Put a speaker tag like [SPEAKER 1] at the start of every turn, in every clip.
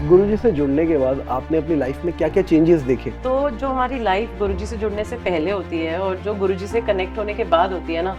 [SPEAKER 1] गुरुजी से जुड़ने के बाद आपने अपनी लाइफ में क्या-क्या चेंजेस देखे?
[SPEAKER 2] तो जो हमारी लाइफ गुरुजी से जुड़ने से पहले होती है और जो गुरुजी से कनेक्ट होने के बाद होती है ना,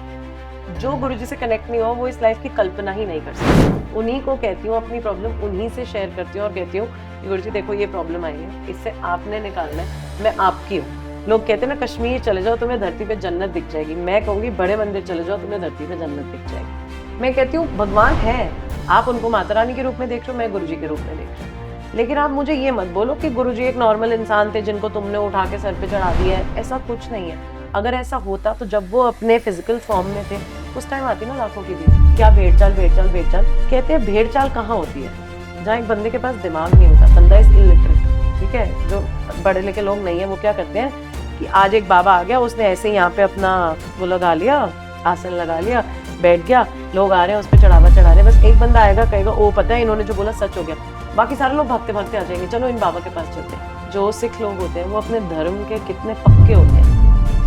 [SPEAKER 2] जो गुरुजी से कनेक्ट नहीं हुआ वो इस लाइफ की कल्पना ही नहीं कर सकता। उन्हीं को कहती हूँ, अपनी प्रॉब्लम उन्हीं से शेयर करती हूँ और कहती हूँ कि गुरुजी देखो ये प्रॉब्लम आई है, इससे आपने निकालना है, मैं आपकी हूँ। लोग कहते हैं ना कश्मीर चले जाओ तुम्हें धरती पे जन्नत दिख जाएगी, मैं कहूँगी बड़े मंदिर चले जाओ तुम्हें धरती पे जन्नत दिख जाएगी। मैं कहती हूँ भगवान है, आप उनको माता रानी के रूप में देख रहे हो, मैं गुरुजी के रूप में देख रही हूँ। लेकिन आप मुझे ये मत बोलो कि गुरुजी एक नॉर्मल इंसान थे जिनको तुमने उठा के सर पे चढ़ा दिया है, ऐसा कुछ नहीं है। अगर ऐसा होता तो जब वो अपने फिजिकल फॉर्म में थे उस टाइम आती ना लाखों की भीड़, क्या भेड़ चाल कहते हैं। भेड़ चाल कहाँ होती है? जहाँ एक बंदे के पास दिमाग नहीं होता, बंदा इज इलिटरेट, ठीक है। जो पढ़े लिखे लोग नहीं है वो क्या करते हैं कि आज एक बाबा आ गया, उसने ऐसे ही यहाँ पे अपना वो लगा लिया, आसन लगा लिया, बैठ गया, लोग आ रहे हैं उस पर चढ़ावा चढ़ा रहे हैं, बस एक बंदा आएगा कहेगा ओ पता है इन्होंने जो बोला सच हो गया, बाकी सारे लोग भागते भागते आ जाएंगे, चलो इन बाबा के पास चलते हैं। जो सिख लोग होते हैं वो अपने धर्म के कितने पक्के होते हैं।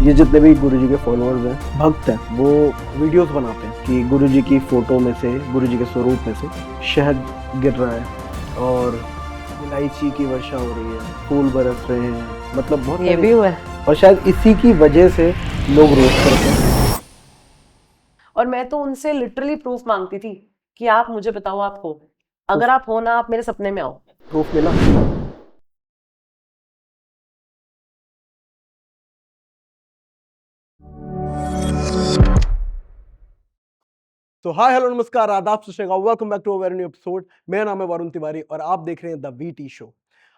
[SPEAKER 1] ये जितने भी गुरुजी के फॉलोअर्स हैं, भक्त हैं, वो वीडियोस बनाते हैं कि गुरुजी की फोटो में से, गुरुजी के स्वरूप में से शहद गिर रहा है और इलायची की वर्षा हो रही है, फूल बरस रहे हैं, मतलब बहुत
[SPEAKER 2] ये भी हुआ है।
[SPEAKER 1] और शायद इसी की वजह से लोग रोज करते हैं।
[SPEAKER 2] और मैं तो उनसे लिटरली प्रूफ मांगती थी कि आप मुझे बताओ आप हो, अगर आप हो ना, आप मेरे सपने में आओ।
[SPEAKER 1] प्रूफ मिला? तो हाय हेलो नमस्कार आदाब Sat Sri Akal, welcome back to our new episode. मेरा नाम है वरुण तिवारी और आप देख रहे हैं द वीटी शो।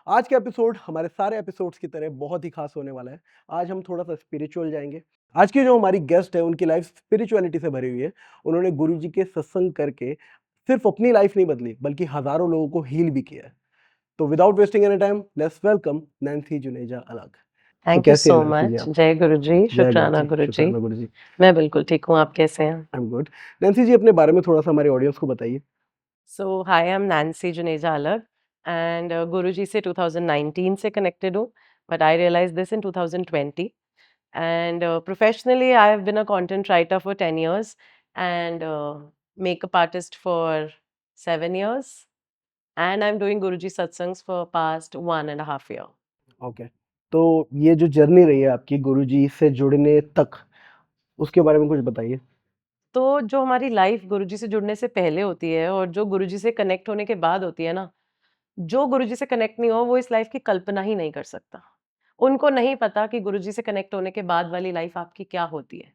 [SPEAKER 1] आज का एपिसोड हमारे सारे एपिसोड्स की तरह बहुत ही खास होने वाला है। आज हम थोड़ा सा स्पिरिचुअल जाएंगे। आज की जो हमारी गेस्ट है उनकी लाइफ स्पिरिचुअलिटी से भरी हुई है। उन्होंने गुरुजी के सत्संग करके सिर्फ अपनी लाइफ नहीं बदली बल्कि हजारों लोगों को हील भी किया है। तो without wasting any time let's welcome Nancy Juneja अलग। तो
[SPEAKER 2] थैंक यू
[SPEAKER 1] कैसे
[SPEAKER 2] सो
[SPEAKER 1] हैं नैन्सी जी
[SPEAKER 2] मच।
[SPEAKER 1] आप?
[SPEAKER 2] जय गुरु जी,
[SPEAKER 1] जय गुरु
[SPEAKER 2] शुक्राना
[SPEAKER 1] जी,
[SPEAKER 2] गुरु जी।
[SPEAKER 1] शुक्राना गुरु जी।
[SPEAKER 2] मैं बिल्कुल ठीक हूँ, आप कैसे हैं?
[SPEAKER 1] I am good. Nancy ji अपने बारे में थोड़ा सा हमारे ऑडियंस को बताइए।
[SPEAKER 2] So hi, I am Nancy Juneja अलग एंड गुरुजी से 2019 से कनेक्टेड हूँ, but I realize this in 2020 and professionally I have been a content writer for 10 years and makeup artist for 7 years and I'm doing Guruji satsangs for past 1.5 year.
[SPEAKER 1] Okay. तो ये जो journey रही है आपकी गुरुजी से जुड़ने तक, उसके बारे में कुछ बताइए।
[SPEAKER 2] तो जो हमारी लाइफ गुरुजी से जुड़ने से पहले होती है और जो गुरुजी से कनेक्ट होने के बाद होती है ना, जो गुरुजी से कनेक्ट नहीं हुआ वो इस लाइफ की कल्पना ही नहीं कर सकता। उनको नहीं पता कि गुरुजी से कनेक्ट होने के बाद वाली लाइफ आपकी क्या होती है।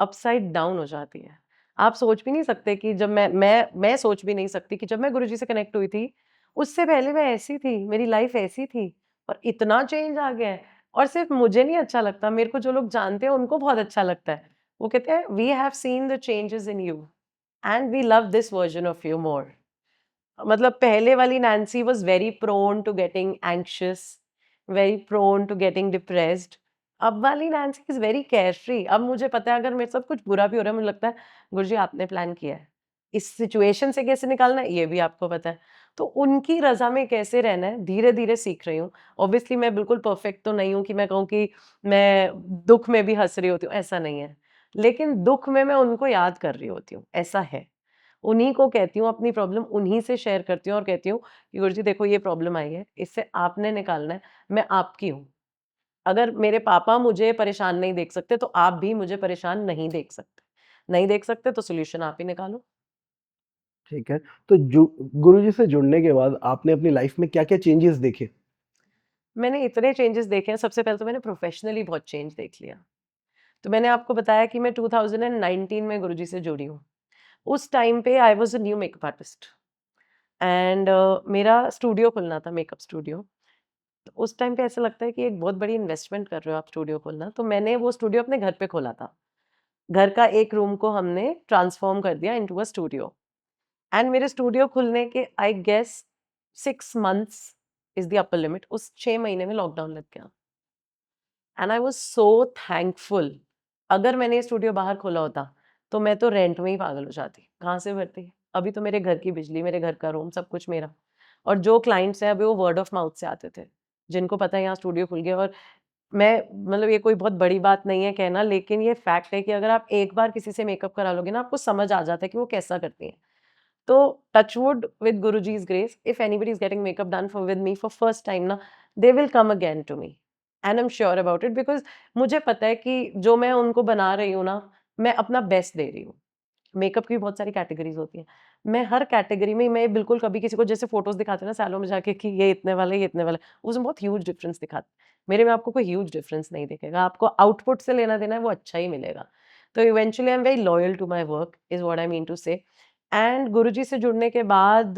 [SPEAKER 2] अपसाइड डाउन हो जाती है। आप सोच भी नहीं सकते कि जब मैं सोच भी नहीं सकती कि जब मैं गुरुजी से कनेक्ट हुई थी, उससे पहले मैं ऐसी थी, मेरी लाइफ ऐसी थी और इतना चेंज आ गया है। और सिर्फ मुझे नहीं अच्छा लगता, मेरे को जो लोग जानते हैं उनको बहुत अच्छा लगता है। वो कहते हैं we have seen the changes in you and we love this version of you more. मतलब पहले वाली Nancy was very prone to getting anxious, very prone to getting depressed. अब वाली नैन्सी इज़ वेरी केयरफ्री। अब मुझे पता है अगर मेरे साथ कुछ बुरा भी हो रहा है, मुझे लगता है गुरुजी आपने प्लान किया है। इस सिचुएशन से कैसे निकालना है ये भी आपको पता है। तो उनकी रज़ा में कैसे रहना है धीरे-धीरे सीख रही हूँ। ऑब्वियसली मैं बिल्कुल परफेक्ट तो नहीं हूँ कि मैं कहूँ कि मैं दुःख में भी हँस रही होती हूँ, ऐसा नहीं है। लेकिन दुःख में मैं उनको याद कर रही होती हूँ, ऐसा है। उन्हीं को कहती हूँ, अपनी प्रॉब्लम उन्हीं से शेयर करती हूँ और कहती हूँ कि गुरुजी देखो ये प्रॉब्लम आई है, इससे आपने निकालना है, मैं आपकी हूँ। अगर मेरे पापा मुझे परेशान नहीं देख सकते तो आप भी मुझे परेशान नहीं देख सकते। नहीं देख सकते तो सॉल्यूशन आप ही निकालो।
[SPEAKER 1] ठीक है। तो गुरुजी से जुड़ने के बाद आपने अपनी लाइफ में क्या-क्या चेंजेस देखे?
[SPEAKER 2] मैंने इतने चेंजेस देखे हैं, सबसे पहले तो मैंने प्रोफेशनली बहुत चेंज देख लिया। तो मैंने आपको बताया कि मैं 2019 में गुरुजी से जुड़ी हूँ। उस टाइम पे आई was a new makeup artist and मेरा स्टूडियो खुलना था, मेकअप स्टूडियो। तो उस टाइम पे ऐसा लगता है कि एक बहुत बड़ी इन्वेस्टमेंट कर रहे हो आप स्टूडियो खोलना, तो मैंने वो स्टूडियो अपने घर पे खोला था। घर का एक रूम को हमने ट्रांसफ़ॉर्म कर दिया इंटू अ स्टूडियो एंड मेरे स्टूडियो खुलने के I guess 6 months is the upper limit, उस 6 महीने में लॉकडाउन लग गया and I was so thankful. अगर मैंने ये स्टूडियो बाहर खोला होता, तो मैं तो रेंट में ही पागल हो जाती, कहाँ से भरती? अभी तो मेरे घर की बिजली, मेरे घर का रूम, सब कुछ मेरा। और जो क्लाइंट्स हैं अभी वो वर्ड ऑफ माउथ से आते थे, जिनको पता है यहाँ स्टूडियो खुल गया। और मैं मतलब ये कोई बहुत बड़ी बात नहीं है कहना, लेकिन ये फैक्ट है कि अगर आप एक बार किसी से मेकअप करा लोगे ना, आपको समझ आ जाता है कि वो कैसा करती हैं। तो टच वुड विद गुरुजी's grace, if anybody is getting makeup done for with me for first time ना, they will come again to me and I'm sure about it because मुझे पता है कि जो मैं उनको बना रही हूँ ना, मैं अपना बेस्ट दे रही हूँ। मेकअप की भी बहुत सारी कैटेगरीज़ होती हैं। मैं हर कैटेगरी में मैं बिल्कुल कभी किसी को जैसे फ़ोटोज़ दिखाते हैं ना सैलून में जाके कि ये इतने वाला है, ये इतने वाला है, उसमें बहुत ह्यूज डिफरेंस दिखाते हैं। मेरे में आपको कोई ह्यूज डिफरेंस नहीं दिखेगा, आपको आउटपुट से लेना-देना है वो अच्छा ही मिलेगा। तो eventually I am very loyal to my work is what I mean to say. And Guruji से जुड़ने के बाद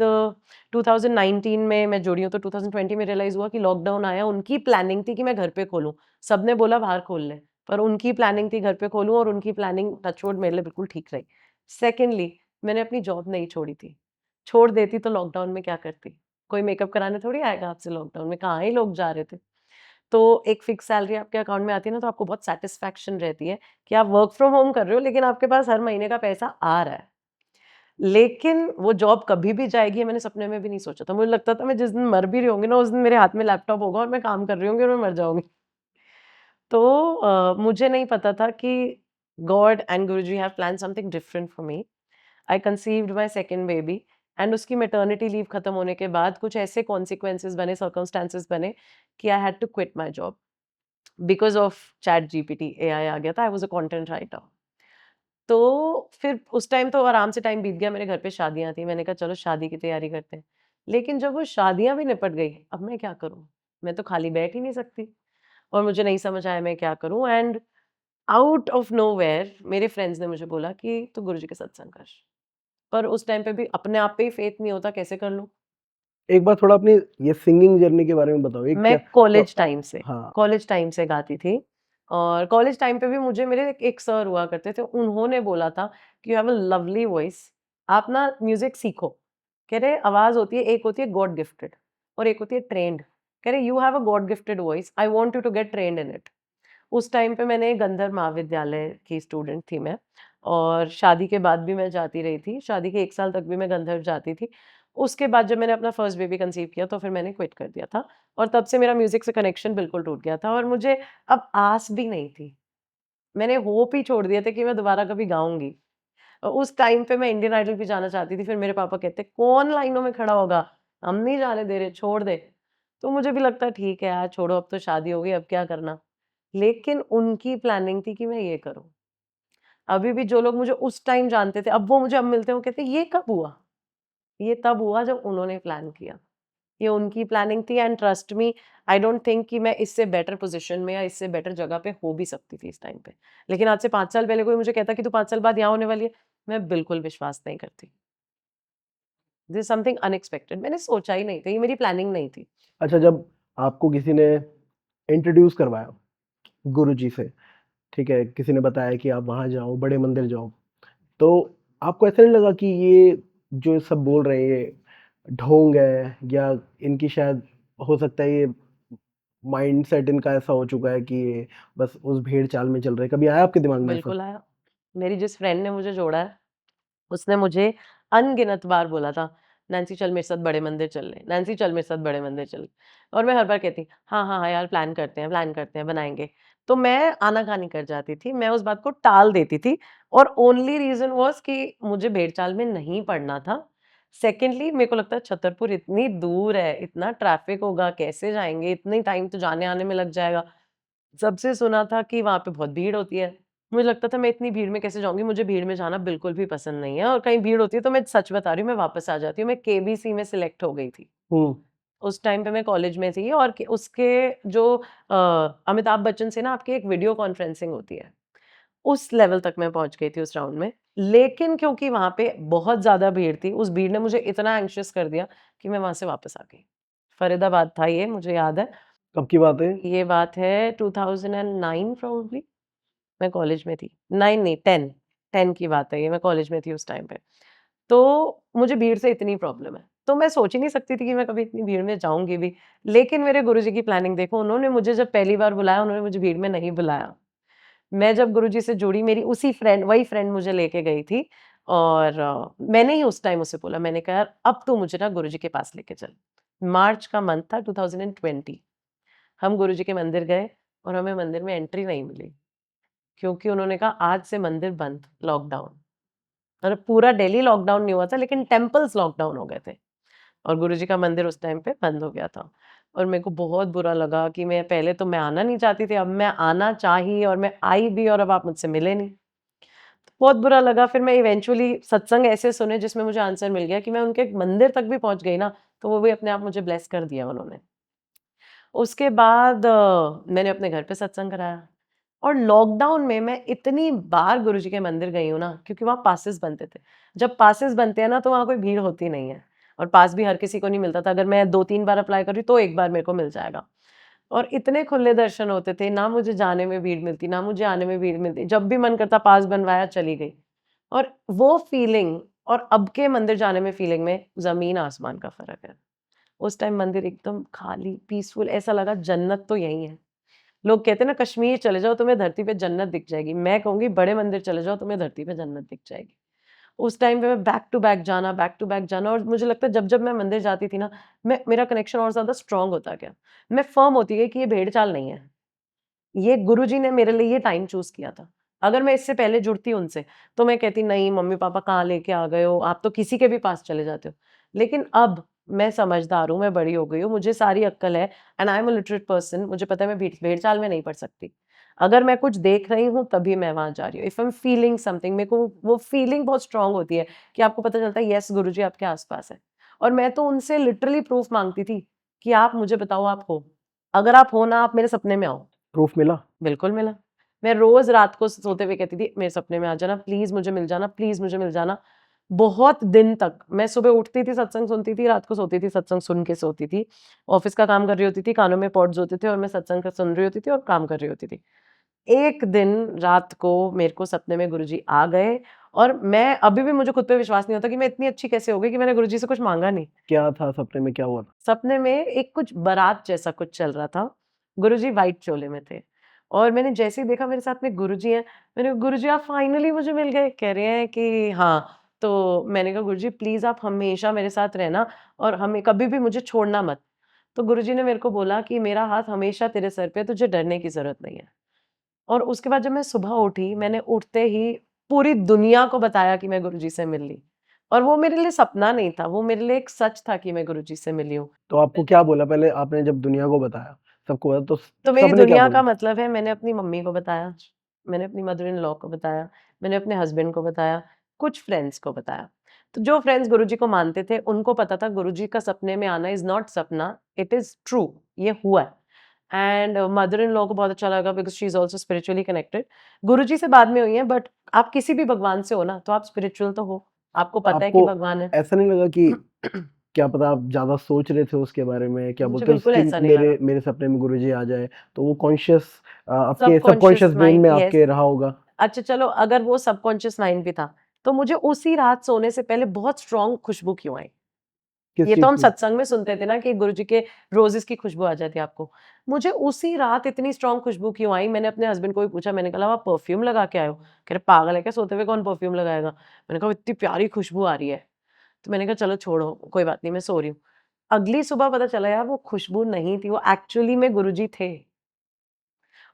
[SPEAKER 2] 2019 में मैं जुड़ी हूँ, तो 2020 में रियलाइज़ हुआ कि लॉकडाउन आया, उनकी प्लानिंग थी कि मैं घर पे खोलूँ। सबने बोला बाहर खोल ले, पर उनकी प्लानिंग थी घर पे खोलूँ और उनकी प्लानिंग टच वुड मेरे लिए बिल्कुल ठीक रही। सेकंडली मैंने अपनी जॉब नहीं छोड़ी थी। छोड़ देती तो लॉकडाउन में क्या करती? कोई मेकअप कराने थोड़ी आएगा आपसे लॉकडाउन में, कहाँ ही लोग जा रहे थे। तो एक फिक्स सैलरी आपके अकाउंट में आती है ना, तो आपको बहुत सैटिस्फैक्शन रहती है कि आप वर्क फ्रॉम होम कर रहे हो, लेकिन आपके पास हर महीने का पैसा आ रहा है। लेकिन वो जॉब कभी भी जाएगी, मैंने सपने में भी नहीं सोचा था। मुझे लगता था मैं जिस दिन मर भी रही होंगी ना, उस दिन मेरे हाथ में लैपटॉप होगा और मैं काम कर रही होंगी और मैं मर जाऊँगी। तो मुझे नहीं पता था कि God and Guruji have planned something different for me. I conceived my second baby and उसकी मैटरनिटी लीव खत्म होने के बाद कुछ ऐसे कॉन्सिक्वेंसेस बने, सर्कमस्टेंसेस बने कि I had to quit my job because of chat GPT, AI आ गया था। I was a content writer. तो फिर उस टाइम तो आराम से टाइम बीत गया, मेरे घर पे शादियाँ थी। मैंने कहा चलो शादी की तैयारी करते हैं। लेकिन जब वो शादियाँ भी निपट गई, अब मैं क्या करूँ? मैं तो खाली बैठ ही नहीं सकती और मुझे नहीं समझ आया मैं क्या करूँ। एंड आउट ऑफ नोवेयर मेरे फ्रेंड्स ने मुझे बोला कि तू गुरुजी के सत्संग कर। पर उस टाइम पे भी अपने आप पे ही फेथ नहीं होता, कैसे कर लूँ?
[SPEAKER 1] एक बार थोड़ा अपनी ये सिंगिंग जर्नी के बारे में बताओ। एक
[SPEAKER 2] मैं
[SPEAKER 1] क्या को हाँ,
[SPEAKER 2] कॉलेज टाइम से गाती थी और कॉलेज टाइम पे भी मुझे मेरे एक सर हुआ करते थे, उन्होंने बोला था कि you have a lovely voice, आप ना म्यूज़िक सीखो। कह रहे आवाज़ होती है, एक होती है गॉड गिफ्टेड और एक होती है ट्रेन्ड। कह रहे you have a god gifted voice, I want you to get trained in it. उस टाइम पे मैंने गंधर्व महाविद्यालय की स्टूडेंट थी मैं और शादी के बाद भी मैं जाती रही थी। शादी के 1 साल तक भी मैं गंधर्व जाती थी। उसके बाद जब मैंने अपना फर्स्ट बेबी कंसीव किया तो फिर मैंने क्विट कर दिया था और तब से मेरा म्यूज़िक से कनेक्शन बिल्कुल टूट गया था और मुझे अब आस भी नहीं थी। मैंने होप ही छोड़ दिए थे कि मैं दोबारा कभी गाऊँगी। उस टाइम पे मैं इंडियन आइडल भी जाना चाहती थी, फिर मेरे पापा कहते, "कौन लाइनों में खड़ा होगा? हम नहीं जाने दे रहे, छोड़ दे।" तो मुझे भी लगता है ठीक है यार, छोड़ो अब तो शादी हो गई, अब क्या करना? लेकिन उनकी प्लानिंग थी कि मैं ये करूँ। अभी भी जो लोग मुझे उस टाइम जानते थे, अब वो मुझे अब मिलते हैं, वो कहते हैं, "ये कब हुआ?" ये तब हुआ जब उन्होंने प्लान किया। ये उनकी प्लानिंग थी and trust me, I don't think कि मैं इससे बेटर पोज़ीशन में या इससे बेटर जगह पे हो भी सकती थी इस टाइम पे। लेकिन आज से 5 साल पहले कोई मुझे कहता कि तू 5 साल बाद यहाँ होने वाली है, मैं बिल्कुल विश्वास नहीं करती। दिस इज़ समथिंग अनएक्सपेक्टेड, मैंने सोचा ही नहीं था, ये मेरी प्लानिंग नहीं थी।
[SPEAKER 1] अच्छा जब आपको किसी ने इंट्रोड्यूस करवाया गुरुजी से, ठीक है? किसी ने बताया कि आप वहाँ जाओ, बड़े मंदिर जाओ, तो आपको ऐसा नहीं लगा कि ये जो सब बोल रहे हैं ये ढोंग है या इनकी शायद हो सकता है ये माइंडसेट इनका ऐसा हो चुका है कि ये बस उस भेड़-चाल में चल रहे हैं, कभी आया आपके दिमाग में ऐसा?
[SPEAKER 2] बिल्कुल आया। मेरी जिस फ्रेंड ने मुझे जोड़ा है, उसने मुझे अनगिनत बार बोला था, "नैन्सी चल मेरे साथ बड़े मंदिर चल ले, नैन्सी चल मेरे साथ बड़े मंदिर चल।" और मैं हर बार कहती, "हाँ, हाँ, हाँ यार प्लान करते हैं, बनाएँगे।" तो मैं आनाकानी कर जाती थी, मैं उस बात को टाल देती थी और ओनली रीज़न वाज़ कि मुझे भेड़-चाल में नहीं पड़ना था। सेकंडली मेरे को लगता है छतरपुर इतनी दूर है, इतना ट्रैफ़िक होगा, कैसे जाएँगे? इतनी टाइम तो जाने-आने में लग जाएगा। सबसे सुना था कि वहाँ पे बहुत भीड़ होती है। मुझे लगता था मैं इतनी भीड़ में कैसे जाऊँगी? मुझे भीड़ में जाना बिल्कुल भी पसंद नहीं है और कहीं भीड़ होती है तो मैं सच बता रही हूँ मैं वापस आ जाती हूँ। मैं केबीसी में सिलेक्ट हो गई थी।
[SPEAKER 1] हुँ,
[SPEAKER 2] उस टाइम पे मैं कॉलेज में थी और के उसके जो अमिताभ बच्चन से ना आपकी एक वीडियो कॉन्फ्रेंसिंग होती है। उस लेवल तक मैं पहुँच गई थी उस राउंड में। लेकिन क्योंकि वहाँ पे बहुत ज़्यादा भीड़ थी, उस भीड़ ने मुझे इतना एंग्ज़ियस कर दिया कि मैं वहाँ से वापस आ गई। फरीदाबाद था ये, मुझे याद है।
[SPEAKER 1] कब की बात है?
[SPEAKER 2] ये बात है 2009 प्रोबेबली। मैं कॉलेज में थी। 9 नहीं 10, 10 की बात है ये, मैं कॉलेज में थी उस टाइम पे। तो मुझे भीड़ से इतनी प्रॉब्लम है। तो मैं सोच ही नहीं सकती थी कि मैं कभी इतनी भीड़ में जाऊँगी भी। लेकिन मेरे गुरुजी की प्लानिंग देखो, उन्होंने मुझे जब पहली बार बुलाया, उन्होंने मुझे भीड़ में नहीं बुलाया। मैं जब गुरुजी से जुड़ी, मेरी उसी फ्रेंड वही फ्रेंड मुझे लेके गई थी और मैंने ही उस टाइम उससे बोला, मैंने कहा, "यार, अब तू मुझे ना गुरुजी के पास लेके चल।" मार्च का मंथ था 2020। हम गुरुजी के मंदिर गए और हमें मंदिर में एंट्री नहीं मिली। क्योंकि उन्होंने कहा आज से मंदिर बंद, लॉकडाउन। और पूरा दिल्ली लॉकडाउन नहीं हुआ था, लेकिन टेम्पल्स लॉकडाउन हो गए थे और गुरुजी का मंदिर उस टाइम पे बंद हो गया था। और मेरे को बहुत बुरा लगा कि मैं पहले तो मैं आना नहीं चाहती थी, अब मैं आना चाही और मैं आई भी और अब आप मुझसे मिले नहीं। तो बहुत बुरा लगा। फिर मैं इवेंचुअली सत्संग ऐसे सुने जिसमें मुझे आंसर मिल गया कि मैं उनके मंदिर तक भी पहुँच गई ना, तो वो भी अपने आप मुझे ब्लेस कर दिया उन्होंने। उसके बाद मैंने अपने घर पे सत्संग कराया और लॉकडाउन में मैं इतनी बार गुरुजी के मंदिर गई हूँ ना, क्योंकि वहाँ पासेस बनते थे। जब पासेस बनते हैं ना तो वहाँ कोई भीड़ होती नहीं है और पास भी हर किसी को नहीं मिलता था। अगर मैं 2-3 बार अप्लाई कर रही तो 1 बार मेरे को मिल जाएगा और इतने खुले दर्शन होते थे, ना मुझे जाने में भीड़ मिलती, ना मुझे आने में भीड़ मिलती। जब भी मन करता पास बनवाया, चली गई। और वो फीलिंग और अब के मंदिर जाने में फीलिंग में ज़मीन आसमान का फ़र्क है। उस टाइम मंदिर एकदम खाली, पीसफुल, ऐसा लगा जन्नत तो यही है। लोग कहते हैं ना कश्मीर चले जाओ तुम्हें धरती पे जन्नत दिख जाएगी। मैं कहूँगी बड़े मंदिर चले जाओ तुम्हें धरती पे जन्नत दिख जाएगी। उस टाइम पे मैं बैक टू बैक जाना और मुझे लगता है जब-जब मैं मंदिर जाती थी ना, मैं मेरा कनेक्शन और ज़्यादा स्ट्रॉन्ग होता गया। मैं फ़र्म होती गई कि ये भेड़-चाल नहीं है। ये गुरुजी ने मेरे लिए ये टाइम चूज़ किया था। अगर मैं इससे पहले जुड़ती उनसे, तो मैं कहती नहीं मम्मी-पापा कहाँ लेके आ गए हो, आप तो किसी के भी पास चले जाते हो। लेकिन अब मैं समझदार हूँ, मैं बड़ी हो गई हूँ, मुझे सारी अक्ल है and I am a literate person. मुझे पता है मैं भेड़-चाल में नहीं पड़ सकती। अगर मैं कुछ देख रही हूँ तभी मैं वहाँ जा रही हूँ। If I am feeling something, मेरे को वो फीलिंग बहुत स्ट्रॉन्ग होती है कि आपको पता चलता है यस गुरुजी आपके आस-पास है। और मैं तो उनसे लिटरली प्रूफ माँगती थी कि आप मुझे बताओ आप हो। अगर आप हो ना, आप मेरे सपने में आओ।
[SPEAKER 1] प्रूफ मिला?
[SPEAKER 2] बिल्कुल मिला। मैं रोज़ रात को सोते हुए कहती थी, "मेरे सपने में आ जाना, प्लीज़ मुझे मिल जाना, प्लीज़ मुझे मिल जाना।" बहुत दिन तक मैं सुबह उठती थी, सत्संग सुनती थी, रात को सोती थी, सत्संग सुन के सोती थी। ऑफ़िस का काम कर रही होती थी, कानों में पॉड्स होते थे और मैं सत्संग का सुन रही होती थी और काम कर रही होती थी। एक दिन रात को मेरे को सपने में गुरुजी आ गए और मैं अभी भी मुझे खुद पे विश्वास नहीं होता कि मैं इतनी अच्छी कैसे हो गई कि मैंने गुरुजी से कुछ माँगा नहीं।
[SPEAKER 1] क्या था सपने में, क्या हुआ था?
[SPEAKER 2] सपने में एक कुछ बारात जैसा कुछ चल रहा था। गुरुजी व्हाइट चोले में थे और मैंने जैसे ही देखा मेरे साथ में गुरुजी हैं, मैंने कहा गुरुजी आप फाइनली मुझे मिल गए। कह रहे हैं कि हाँ, तो मैंने कहा गुरुजी प्लीज़ आप हमेशा मेरे साथ रहना और हमें कभी भी मुझे छोड़ना मत। तो गुरुजी ने मेरे को बोला कि मेरा हाथ हमेशा तेरे सर पे है, तुझे डरने की ज़रूरत नहीं है। और उसके बाद जब मैं सुबह उठी, मैंने उठते ही पूरी दुनिया को बताया कि मैं गुरुजी से मिल ली। और वो मेरे लिए सपना नहीं था, वो मेरे लिए एक सच था कि मैं गुरुजी से मिली हूँ।
[SPEAKER 1] तो आपको क्या बोला पहले आपने जब दुनिया को बताया? सबको बताया तो
[SPEAKER 2] तो मेरी
[SPEAKER 1] सबने क्या
[SPEAKER 2] दुनिया का
[SPEAKER 1] बोला?
[SPEAKER 2] मतलब है मैंने अपनी मम्मी को बताया, मैंने अपनी मदर इन लॉ को बताया, मैंने अपने हस्बैंड को बताया, कुछ फ्रेंड्स को बताया। तो जो फ्रेंड्स गुरुजी को मानते थे, उनको पता था गुरुजी का सपने में आना इज़ नॉट सपना, इट इज़ ट्रू, ये हुआ है। एंड मदर इन लॉ को बहुत अच्छा लगा because she is also spiritually connected. Guruji से बाद में हुई हैं बट आप किसी भी भगवान से हो ना, तो आप स्पिरिचुअल तो हो। आपको पता है कि
[SPEAKER 1] आपको
[SPEAKER 2] भगवान है।
[SPEAKER 1] ऐसा नहीं लगा कि क्या पता आप ज़्यादा सोच रहे थे उसके बारे में? क्या
[SPEAKER 2] मुझे
[SPEAKER 1] बोलते हैं
[SPEAKER 2] बिल्कुल
[SPEAKER 1] उसकी
[SPEAKER 2] ऐसा नहीं लगा।
[SPEAKER 1] मेरे मेरे सपने में गुरुजी आ जाए, तो वो कॉन्शियस आपके
[SPEAKER 2] सबकॉन्शियस
[SPEAKER 1] सबकॉन्शियस ब्रेन
[SPEAKER 2] माइंड
[SPEAKER 1] में
[SPEAKER 2] यस।
[SPEAKER 1] आपके रहा होगा।
[SPEAKER 2] अच्छा चलो अगर वो सबकॉन्शियस माइंड भी था, तो मुझे उसी रात सोने से पहले बहुत स्ट्रॉन्ग खुशबू क्यों आई?
[SPEAKER 1] किस
[SPEAKER 2] ये तो
[SPEAKER 1] चीज़
[SPEAKER 2] हम
[SPEAKER 1] की?
[SPEAKER 2] सत्संग में सुनते थे ना कि गुरुजी के रोज़ेज़ की खुशबू आ जाती है आपको। मुझे उसी रात इतनी स्ट्रॉन्ग खुशबू क्यों आई? मैंने अपने हस्बैंड को भी पूछा, मैंने कहा आप परफ्यूम लगा के आए हो? कह रहे पागल है क्या? सोते हुए कौन परफ्यूम लगाएगा? मैंने कहा इतनी प्यारी खुशबू आ रही है। तो मैंने कहा चलो छोड़ो, कोई बात नहीं मैं सो रही हूँ। अगली सुबह पता चला यार वो खुशबू नहीं थी, वो एक्चुअली में गुरुजी थे।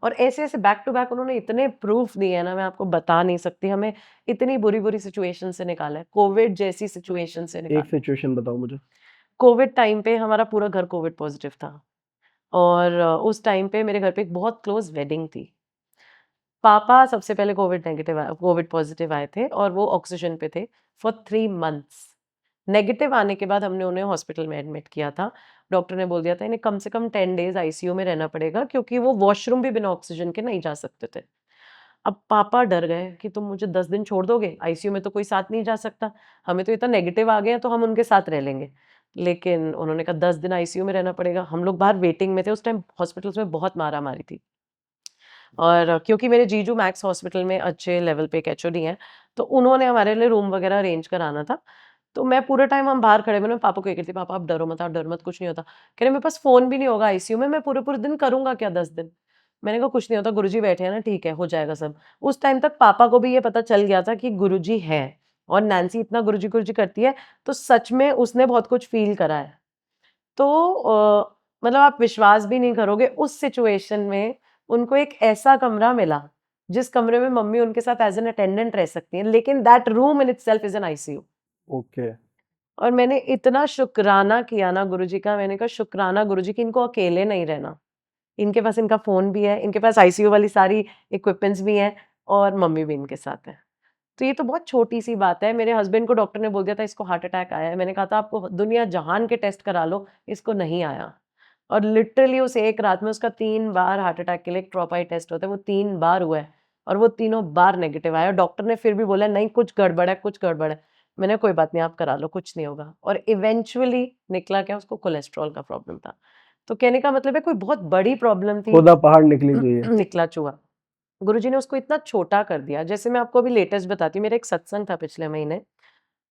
[SPEAKER 2] और ऐसे-ऐसे बैक टू बैक उन्होंने इतने प्रूफ दिए हैं ना, मैं आपको बता नहीं सकती। हमें इतनी बुरी-बुरी सिचुएशन से निकाला है, कोविड जैसी सिचुएशन से
[SPEAKER 1] एक
[SPEAKER 2] निकाला है।
[SPEAKER 1] सिचुएशन बताओ मुझे।
[SPEAKER 2] कोविड टाइम पे हमारा पूरा घर कोविड पॉज़िटिव था और उस टाइम पे मेरे घर पे एक बहुत क्लोज़ वेडिंग थी। पापा सबसे पहले कोविड पॉज़िटिव आए थे और वो ऑक्सीजन पे थे फॉर 3 मंथ्स। नेगेटिव आने के बाद हमने उन्हें हॉस्पिटल में एडमिट किया था। डॉक्टर ने बोल दिया था इन्हें कम से कम 10 डेज़ आईसीयू में रहना पड़ेगा क्योंकि वो वॉशरूम भी बिना ऑक्सीजन के नहीं जा सकते थे। अब पापा डर गए कि तुम मुझे 10 दिन छोड़ दोगे? आईसीयू में तो कोई साथ नहीं जा सकता। हमें तो इतना नेगेटिव आ गया है तो हम उनके साथ रह लेंगे। लेकिन उन्होंने कहा 10 दिन आईसीयू में रहना पड़ेगा। हम लोग बाहर वेटिंग में थे, उस टाइम हॉस्पिटल्स में बहुत मारा-मारी थी। और क्योंकि मेरे जीजू मैक्स हॉस्पिटल में अच्छे लेवल पे एक एचओडी हैं, तो उन्होंने हमारे लिए रूम वगैरह अरेंज कराना था। तो मैं पूरे टाइम हम बाहर खड़े, मैंने पापा को ये कहती थी, "पापा आप डरो मत, कुछ नहीं होता।" कह रहे, "मेरे पास फ़ोन भी नहीं होगा आईसीयू में, मैं पूरे-पूरे दिन करूँगा क्या 10 दिन?" मैंने कहा, "कुछ नहीं होता, गुरुजी बैठे हैं ना, ठीक है, हो जाएगा सब।" उस टाइम तक पापा को भी ये पता चल गया था कि गुरुजी हैं और नैन्सी इतना गुरुजी, गुरुजी करती है, तो सच में उसने बहुत कुछ फ़ील करा है। तो मतलब आप विश्वास भी नहीं करोगे, उस सिचुएशन में उनको एक ऐसा कमरा मिला जिस कमरे में मम्मी उनके साथ एज एन अटेंडेंट रह सकती हैं, लेकिन that room in itself is an ICU.
[SPEAKER 1] Okay.
[SPEAKER 2] और मैंने इतना शुक्राना किया ना गुरुजी का, मैंने कहा शुक्राना गुरुजी कि इनको अकेले नहीं रहना, इनके पास इनका फोन भी है, इनके पास आईसीयू वाली सारी इक्विपमेंट्स भी हैं, और मम्मी भी इनके साथ है। तो ये तो बहुत छोटी सी बात है। मेरे हस्बैंड को डॉक्टर ने बोल दिया था इसको हार्ट अटैक आया है, मैंने कहा था आपको दुनिया जहान के टेस्ट करा लो, इसको नहीं आया। और लिटरली उस एक रात में उसका 3 बार हार्ट अटैक के लिए एक ट्रोपाई टेस्ट होता है, वो 3 बार हुआ है, और वो तीनों बार नेगेटिव आया। डॉक्टर ने फिर भी बोला नहीं कुछ गड़बड़ है, कुछ गड़बड़ है। मैंने कोई बात नहीं, आप करा लो, कुछ नहीं होगा। और इवेंचुअली निकला क्या, उसको कोलेस्ट्रॉल का प्रॉब्लम था। तो कहने का मतलब है कोई बहुत बड़ी प्रॉब्लम थी,
[SPEAKER 1] खुदा पहाड़ निकली जो ये।
[SPEAKER 2] निकला चूहा। गुरुजी ने उसको इतना छोटा कर दिया। जैसे मैं आपको अभी लेटेस्ट बताती हूँ, मेरा एक सत्संग था पिछले महीने,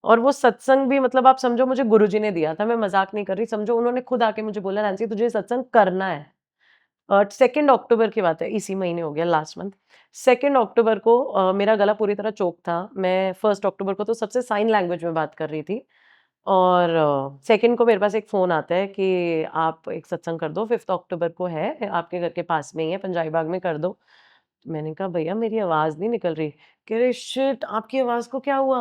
[SPEAKER 2] और वो सत्संग भी मतलब आप समझो मुझे गुरुजी ने दिया था, मैं मजाक नहीं कर रही, समझो उन्होंने खुद आके मुझे बोला नैन्सी तुझे सत्संग करना है। 2 अक्टूबर की बात है, इसी महीने हो गया, लास्ट मंथ। 2 अक्टूबर को मेरा गला पूरी तरह चोक था। मैं 1 अक्टूबर को तो सबसे साइन लैंग्वेज में बात कर रही थी, और 2 को मेरे पास एक फ़ोन आता है कि आप एक सत्संग कर दो, 5 अक्टूबर को है, आपके घर के पास में ही है, पंजाबी बाग में कर दो। मैंने कहा भैया मेरी आवाज़ नहीं निकल रही। कह रहे शिट आपकी आवाज़ को क्या हुआ?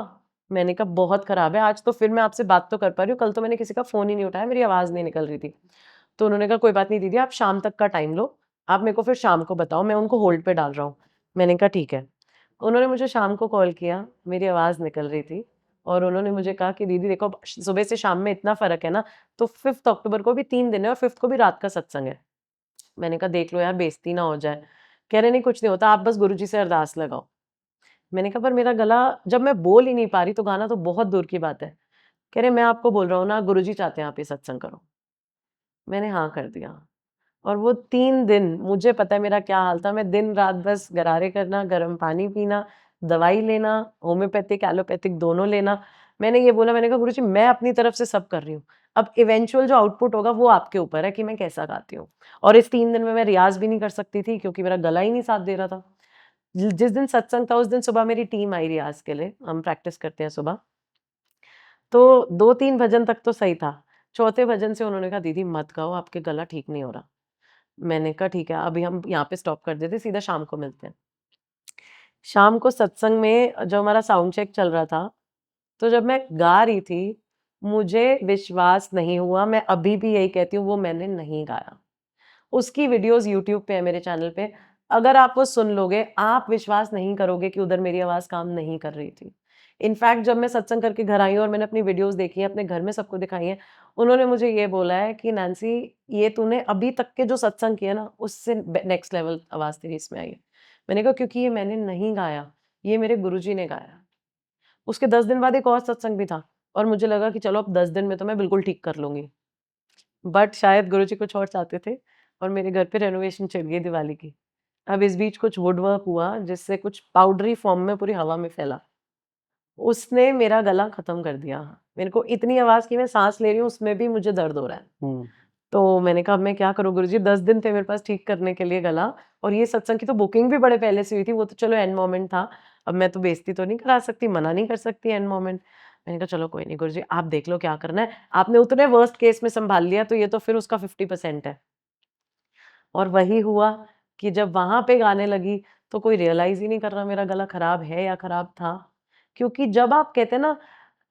[SPEAKER 2] मैंने कहा बहुत ख़राब है, आज तो फिर मैं आपसे बात तो कर पा रही हूँ, कल तो मैंने किसी का फ़ोन ही नहीं उठाया, मेरी आवाज़ नहीं निकल रही थी। तो उन्होंने कहा कोई बात नहीं दीदी, आप शाम तक का टाइम लो, आप मेरे को फिर शाम को बताओ, मैं उनको होल्ड पे डाल रहा हूँ। मैंने कहा ठीक है। उन्होंने मुझे शाम को कॉल किया, मेरी आवाज़ निकल रही थी, और उन्होंने मुझे कहा कि दीदी देखो सुबह से शाम में इतना फ़र्क है ना, तो 5 अक्टूबर को भी 3 दिन है और 5 को भी रात का सत्संग है। मैंने कहा देख लो यार बेइज़्ती ना हो जाए। कह रहे नहीं कुछ नहीं होता, आप बस गुरुजी से अरदास लगाओ। मैंने कहा पर मेरा गला, जब मैं बोल ही नहीं पा रही तो गाना तो बहुत दूर की बात है। कह रहे मैं आपको बोल रहा हूँ ना, गुरुजी चाहते हैं आप ये सत्संग करो। मैंने हाँ कर दिया, और वो 3 दिन मुझे पता है मेरा क्या हाल था। मैं दिन-रात बस गरारे करना, गर्म पानी पीना, दवाई लेना, होम्योपैथिक, एलोपैथिक दोनों लेना। मैंने ये बोला, मैंने कहा गुरुजी मैं अपनी तरफ से सब कर रही हूँ। अब इवेंचुअल जो आउटपुट होगा वो आपके ऊपर है कि मैं कैसा गाती हूँ। और इस 3 दिन में मैं रियाज़ भी नहीं कर सकती थी क्योंकि मेरा गला ही नहीं साथ दे रहा था। जिस दिन सत्संग था उस दिन सुबह मेरी टीम आई रियाज़ के लिए, हम प्रैक्टिस करते हैं सुबह। तो 2-3 भजन तक तो सही था। चौथे भजन से उन्होंने कहा दीदी मत गाओ, आपके गला ठीक नहीं हो रहा। मैंने कहा ठीक है, अभी हम यहाँ पे स्टॉप कर देते हैं, सीधा शाम को मिलते हैं। शाम को सत्संग में जो हमारा साउंड चेक चल रहा था, तो जब मैं गा रही थी, मुझे विश्वास नहीं हुआ, मैं अभी भी यही कहती हूँ वो मैंने नहीं गाया। उसकी वीडियोज़ यूट्यूब पे है मेरे चैनल पे, अगर आप वो सुन लोगे, आप विश्वास नहीं करोगे कि उधर मेरी आवाज़ काम नहीं कर रही थी। इनफैक्ट जब मैं सत्संग करके घर आई हूँ और मैंने अपनी वीडियोज़ देखी हैं, अपने घर में सबको दिखाई हैं, उन्होंने मुझे ये बोला है कि नैन्सी ये तूने अभी तक के जो सत्संग किए ना, उससे नेक्स्ट लेवल आवाज़ तेरी इसमें आई है। मैंने कहा क्योंकि ये मैंने नहीं गाया, ये मेरे गुरुजी ने गाया। उसके 10 दिन बाद एक और सत्संग भी था, और मुझे लगा कि चलो अब 10 दिन में तो मैं बिल्कुल ठीक कर लूँगी। बट शायद गुरुजी कुछ और चाहते थे, और मेरे घर पे रेनोवेशन चल गई दिवाली की। अब इस बीच कुछ वुड वर्क हुआ जिससे कुछ पाउडरी फॉर्म में पूरी हवा में फैला। उसने मेरा गला खत्म कर दिया। मेरे को इतनी आवाज़ कि मैं साँस ले रही हूँ उसमें भी मुझे दर्द हो रहा है।
[SPEAKER 1] हुँ।
[SPEAKER 2] तो मैंने कहा अब मैं क्या करूँ गुरुजी, 10 दिन थे मेरे पास ठीक करने के लिए गला, और ये सत्संग की तो बुकिंग भी बड़े पहले से हुई थी, वो तो चलो एंड मोमेंट था। अब मैं तो बेइज़्ती तो नहीं करा सकती, मना नहीं कर सकती एंड मोमेंट। मैंने कहा चलो कोई नहीं गुरुजी, आप देख लो क्या करना है। आपने उतने वर्स्ट केस में सँभाल लिया तो ये तो फिर उसका 50% है। और वही हुआ कि जब वहाँ पे गाने लगी, तो कोई रियलाइज़ ही नहीं कर रहा मेरा गला खराब है या खराब था। क्योंकि जब आप कहते हैं ना,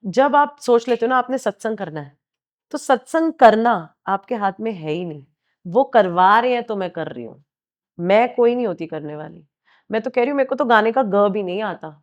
[SPEAKER 2] जब आप सोच लेते हो ना आपने सत्संग करना है, तो सत्संग करना आपके हाथ में है ही नहीं। वो करवा रहे हैं तो मैं कर रही हूँ। मैं कोई नहीं होती करने वाली। मैं तो कह रही हूँ मेरे को तो गाने का ग भी नहीं आता।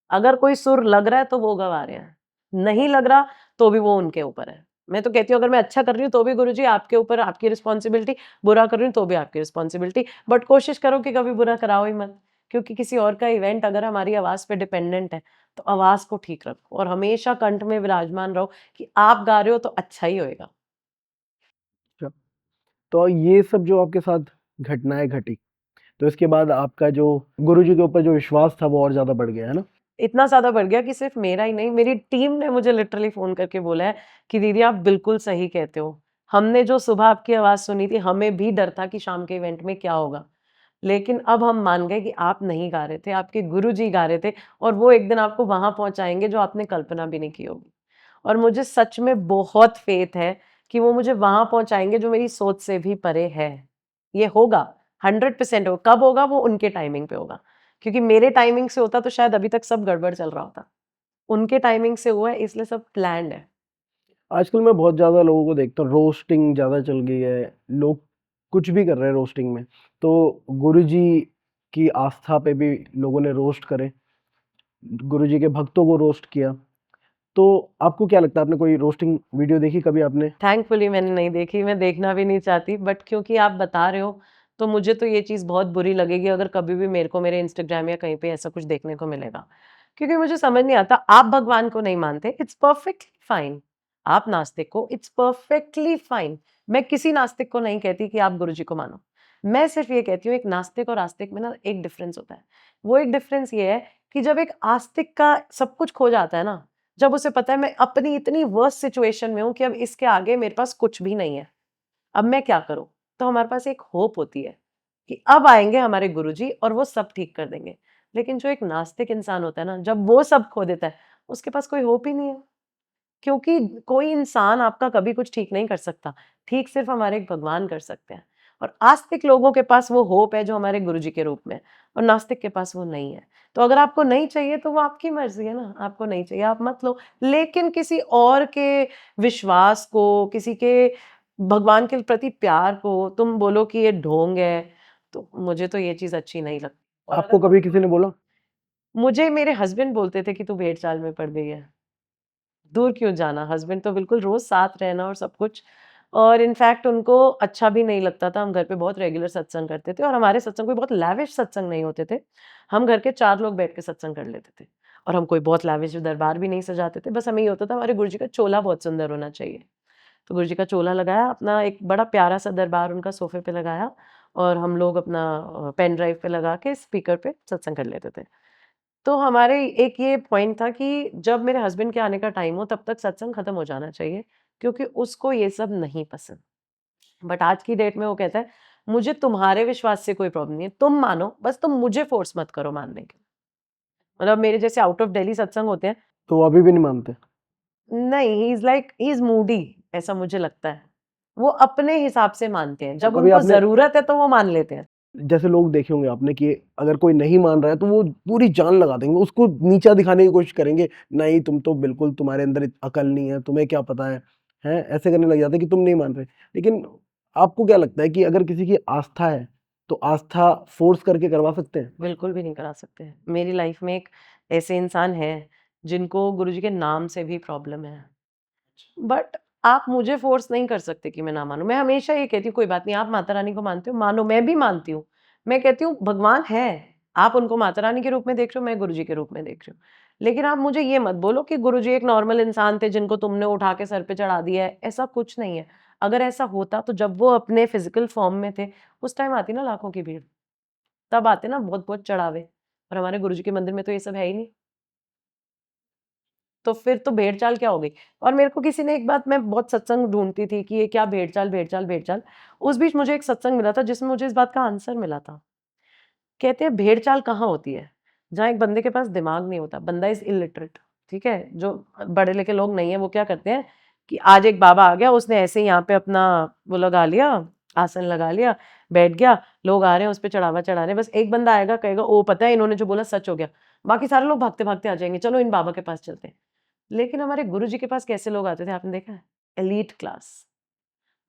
[SPEAKER 2] अगर कोई सुर लग रहा है तो वो गवा रहे हैं, नहीं लग रहा तो भी वो उनके ऊपर है। मैं तो कहती हूँ अगर मैं अच्छा कर रही हूँ तो भी गुरुजी आपके ऊपर, आपकी रिस्पॉन्सिबिलिटी, बुरा कर रही हूँ तो भी आपकी रिस्पॉन्सिबिलिटी, बट कोशिश करो कि कभी बुरा कराओ ही मत। क्योंकि किसी और का इवेंट अगर हमारी आवाज़ पे डिपेंडेंट है, तो आवाज़ को ठीक रखो और हमेशा कंठ में विराजमान रहो कि आप गा रहे हो तो अच्छा ही होएगा।
[SPEAKER 1] अच्छा, तो ये सब जो आपके साथ घटनाएँ घटी, तो इसके बाद आपका जो गुरुजी के ऊपर जो विश्वास था वो और ज़्यादा बढ़ गया, है ना?
[SPEAKER 2] इतना ज़्यादा बढ़ गया कि सिर्फ़ मेरा ही नहीं, मेरी टीम ने मुझे लिटरली फ़ोन करके बोला है कि दीदी आप बिल्कुल सही कहते हो। हमने जो सुबह आपकी आवाज़ सुनी थी, हमें भी डर था कि शाम के इवेंट में क्या होगा। लेकिन अब हम मान गए कि आप नहीं गा रहे थे, आपके गुरुजी गा रहे थे, और वो एक दिन आपको वहाँ पहुँचाएँगे जो आपने कल्पना भी नहीं की होगी। और मुझे सच में बहुत फ़ेथ है कि वो मुझे वहाँ पहुँचाएँगे जो मेरी सोच से भी परे है। ये होगा, 100% होगा, कब होगा वो उनके टाइमिंग पे होगा। क्योंकि मेरे टाइमिंग से होता तो शायद अभी तक सब गड़बड़ चल रहा होता। उनके टाइमिंग से हुआ है इसलिए सब प्लान्ड है।
[SPEAKER 1] आजकल मैं बहुत ज़्यादा लोगों को देखता हूँ, रोस्टिंग ज़्यादा चल गई है, लोग कुछ भी कर रहे हैं रोस्टिंग में। तो गुरुजी की आस्था पे भी लोगों ने रोस्ट करे, गुरुजी के भक्तों को रोस्ट किया। तो आपको क्या लगता है, आपने कोई रोस्टिंग वीडियो देखी कभी आपने?
[SPEAKER 2] थैंकफुली मैंने नहीं देखी, मैं देखना भी नहीं चाहती, बट क्योंकि आप बता रहे हो तो मुझे तो ये चीज़ बहुत बुरी लगेगी अगर कभी भी मेरे को मेरे इंस्टाग्राम या कहीं पे ऐसा कुछ देखने को मिलेगा। क्योंकि मुझे समझ नहीं आता, आप भगवान को नहीं मानते, इट्स परफेक्टली फाइन। आप नास्तिक हो, इट्स परफेक्टली फाइन। मैं किसी नास्तिक को नहीं कहती कि आप गुरुजी को मानो। मैं सिर्फ ये कहती हूँ एक नास्तिक और आस्तिक में ना एक डिफरेंस होता है। वो एक डिफरेंस ये है कि जब एक आस्तिक का सब कुछ खो जाता है ना, जब उसे पता है मैं अपनी इतनी वर्स्ट सिचुएशन में हूँ कि अब इसके आगे मेरे पास कुछ भी नहीं है, अब मैं क्या करूँ? तो हमारे पास एक होप होती है कि अब आएँगे हमारे गुरुजी और वो सब ठीक कर देंगे। लेकिन जो एक नास्तिक इंसान होता है ना, जब वो सब खो देता है, उसके पास कोई होप ही नहीं है। क्योंकि कोई इंसान आपका कभी कुछ ठीक नहीं कर सकता, ठीक सिर्फ हमारे एक भगवान कर सकते हैं। और आस्तिक लोगों के पास वो होप है जो हमारे गुरुजी के रूप में है, और नास्तिक के पास वो नहीं है। तो अगर आपको नहीं चाहिए तो वो आपकी मर्जी है ना, आपको नहीं चाहिए आप मत लो। लेकिन किसी और के विश्वास को, किसी के भगवान के प्रति प्यार को तुम बोलो कि ये ढोंग है, तो मुझे तो ये चीज़ अच्छी नहीं लगती। और
[SPEAKER 1] आपको
[SPEAKER 2] अगर
[SPEAKER 1] कभी किसी ने बोला?
[SPEAKER 2] मुझे मेरे हस्बैंड बोलते थे कि तू भेड़-चाल में पड़ गई है। दूर क्यों जाना, हस्बैंड तो बिल्कुल रोज़ साथ रहना और सब कुछ। और इनफैक्ट उनको अच्छा भी नहीं लगता था, हम घर पे बहुत रेगुलर सत्संग करते थे और हमारे सत्संग कोई बहुत लैविश सत्संग नहीं होते थे। हम घर के 4 लोग बैठ के सत्संग कर लेते थे और हम कोई बहुत लैविश दरबार भी नहीं सजाते थे, बस हमें ये होता था हमारे गुरुजी का चोला बहुत सुंदर होना चाहिए। तो गुरुजी का चोला लगाया, अपना एक बड़ा प्यारा-सा दरबार उनका सोफ़े पे लगाया और हम लोग अपना पेन ड्राइव पे लगा के स्पीकर पे सत्संग कर लेते थे। तो हमारे एक ये पॉइंट था कि जब मेरे हस्बैंड के आने का टाइम हो तब तक सत्संग खत्म हो जाना चाहिए, क्योंकि उसको ये सब नहीं पसंद। बट आज की डेट में वो कहता है मुझे तुम्हारे विश्वास से कोई प्रॉब्लम नहीं है, तुम मानो, बस तुम मुझे फोर्स मत करो मानने के। मतलब मेरे जैसे आउट ऑफ दिल्ली सत्संग होते हैं,
[SPEAKER 1] तो वो अभी भी नहीं मानते?
[SPEAKER 2] नहीं, ही इज मूडी, ऐसा मुझे लगता है। वो अपने हिसाब से मानते हैं,
[SPEAKER 1] तो
[SPEAKER 2] जब
[SPEAKER 1] कभी
[SPEAKER 2] उनको
[SPEAKER 1] आपने,
[SPEAKER 2] जरूरत है तो वो मान लेते हैं।
[SPEAKER 1] जैसे लोग देखे होंगे आपने कि अगर कोई नहीं मान रहा है तो वो पूरी जान लगा देंगे, उसको नीचा दिखाने की कोशिश करेंगे, नहीं तुम तो बिल्कुल, तुम्हारे अंदर अकल नहीं है, तुम्हें क्या पता है, ऐसे करने लग जाते हैं कि तुम नहीं मान रहे। लेकिन आपको क्या लगता है कि अगर किसी की आस्था है तो आस्था फोर्स करके करवा सकते हैं?
[SPEAKER 2] बिल्कुल भी नहीं करा सकते हैं। मेरी लाइफ में एक ऐसे इंसान हैं, जिनको गुरुजी के नाम से भी प्रॉब्लम है। बट आप मुझे फ़ोर्स नहीं कर सकते कि मैं ना मानूँ। मैं हमेशा ये कहती हूँ कोई बात नहीं, आप माता रानी को मानते हो, मानो, मैं भी मानती हूँ। मैं कहती हूँ भगवान है, आप उनको माता रानी के रूप में देख रहे हो, मैं गुरुजी के रूप में देख रही हूँ। लेकिन आप मुझे ये मत बोलो कि गुरुजी एक नॉर्मल इंसान थे जिनको तुमने उठा के सर पे चढ़ा दिया है, ऐसा कुछ नहीं है। अगर ऐसा होता तो जब वो अपने फ़िज़िकल फ़ॉर्म में थे, उस टाइम आती ना लाखों की भीड़, तब आते ना बहुत-बहुत चढ़ावे। और हमारे गुरुजी के मंदिर में तो ये सब है ही नहीं। तो फिर तो भेड़-चाल क्या हो गई? और मेरे को किसी ने एक बात, मैं बहुत सत्संग ढूँढती थी कि ये क्या भेड़-चाल, भेड़-चाल, भेड़-चाल। उस बीच मुझे एक सत्संग मिला था जिसमें मुझे इस बात का आंसर मिला था। कहते हैं भेड़-चाल कहाँ होती है? जहाँ एक बंदे के पास दिमाग नहीं होता, बंदा इज़ इलिटरेट, ठीक है? जो पढ़े-लिखे लोग नहीं हैं वो क्या करते हैं कि आज एक बाबा आ गया, उसने ऐसे ही यहाँ पे अपना वो लगा लिया, आसन लगा लिया, बैठ गया, लोग आ रहे हैं उस पे चढ़ावा चढ़ाने, बस एक बंदा आएगा कहेगा ओह! पता है इन्होंने जो बोला सच हो गया। बाकी सारे लोग भागते-भागते आ जाएँगे, चलो इन बाबा के पास चलते हैं। लेकिन हमारे गुरुजी के पास कैसे लोग आते थे आपने देखा है? एलीट क्लास,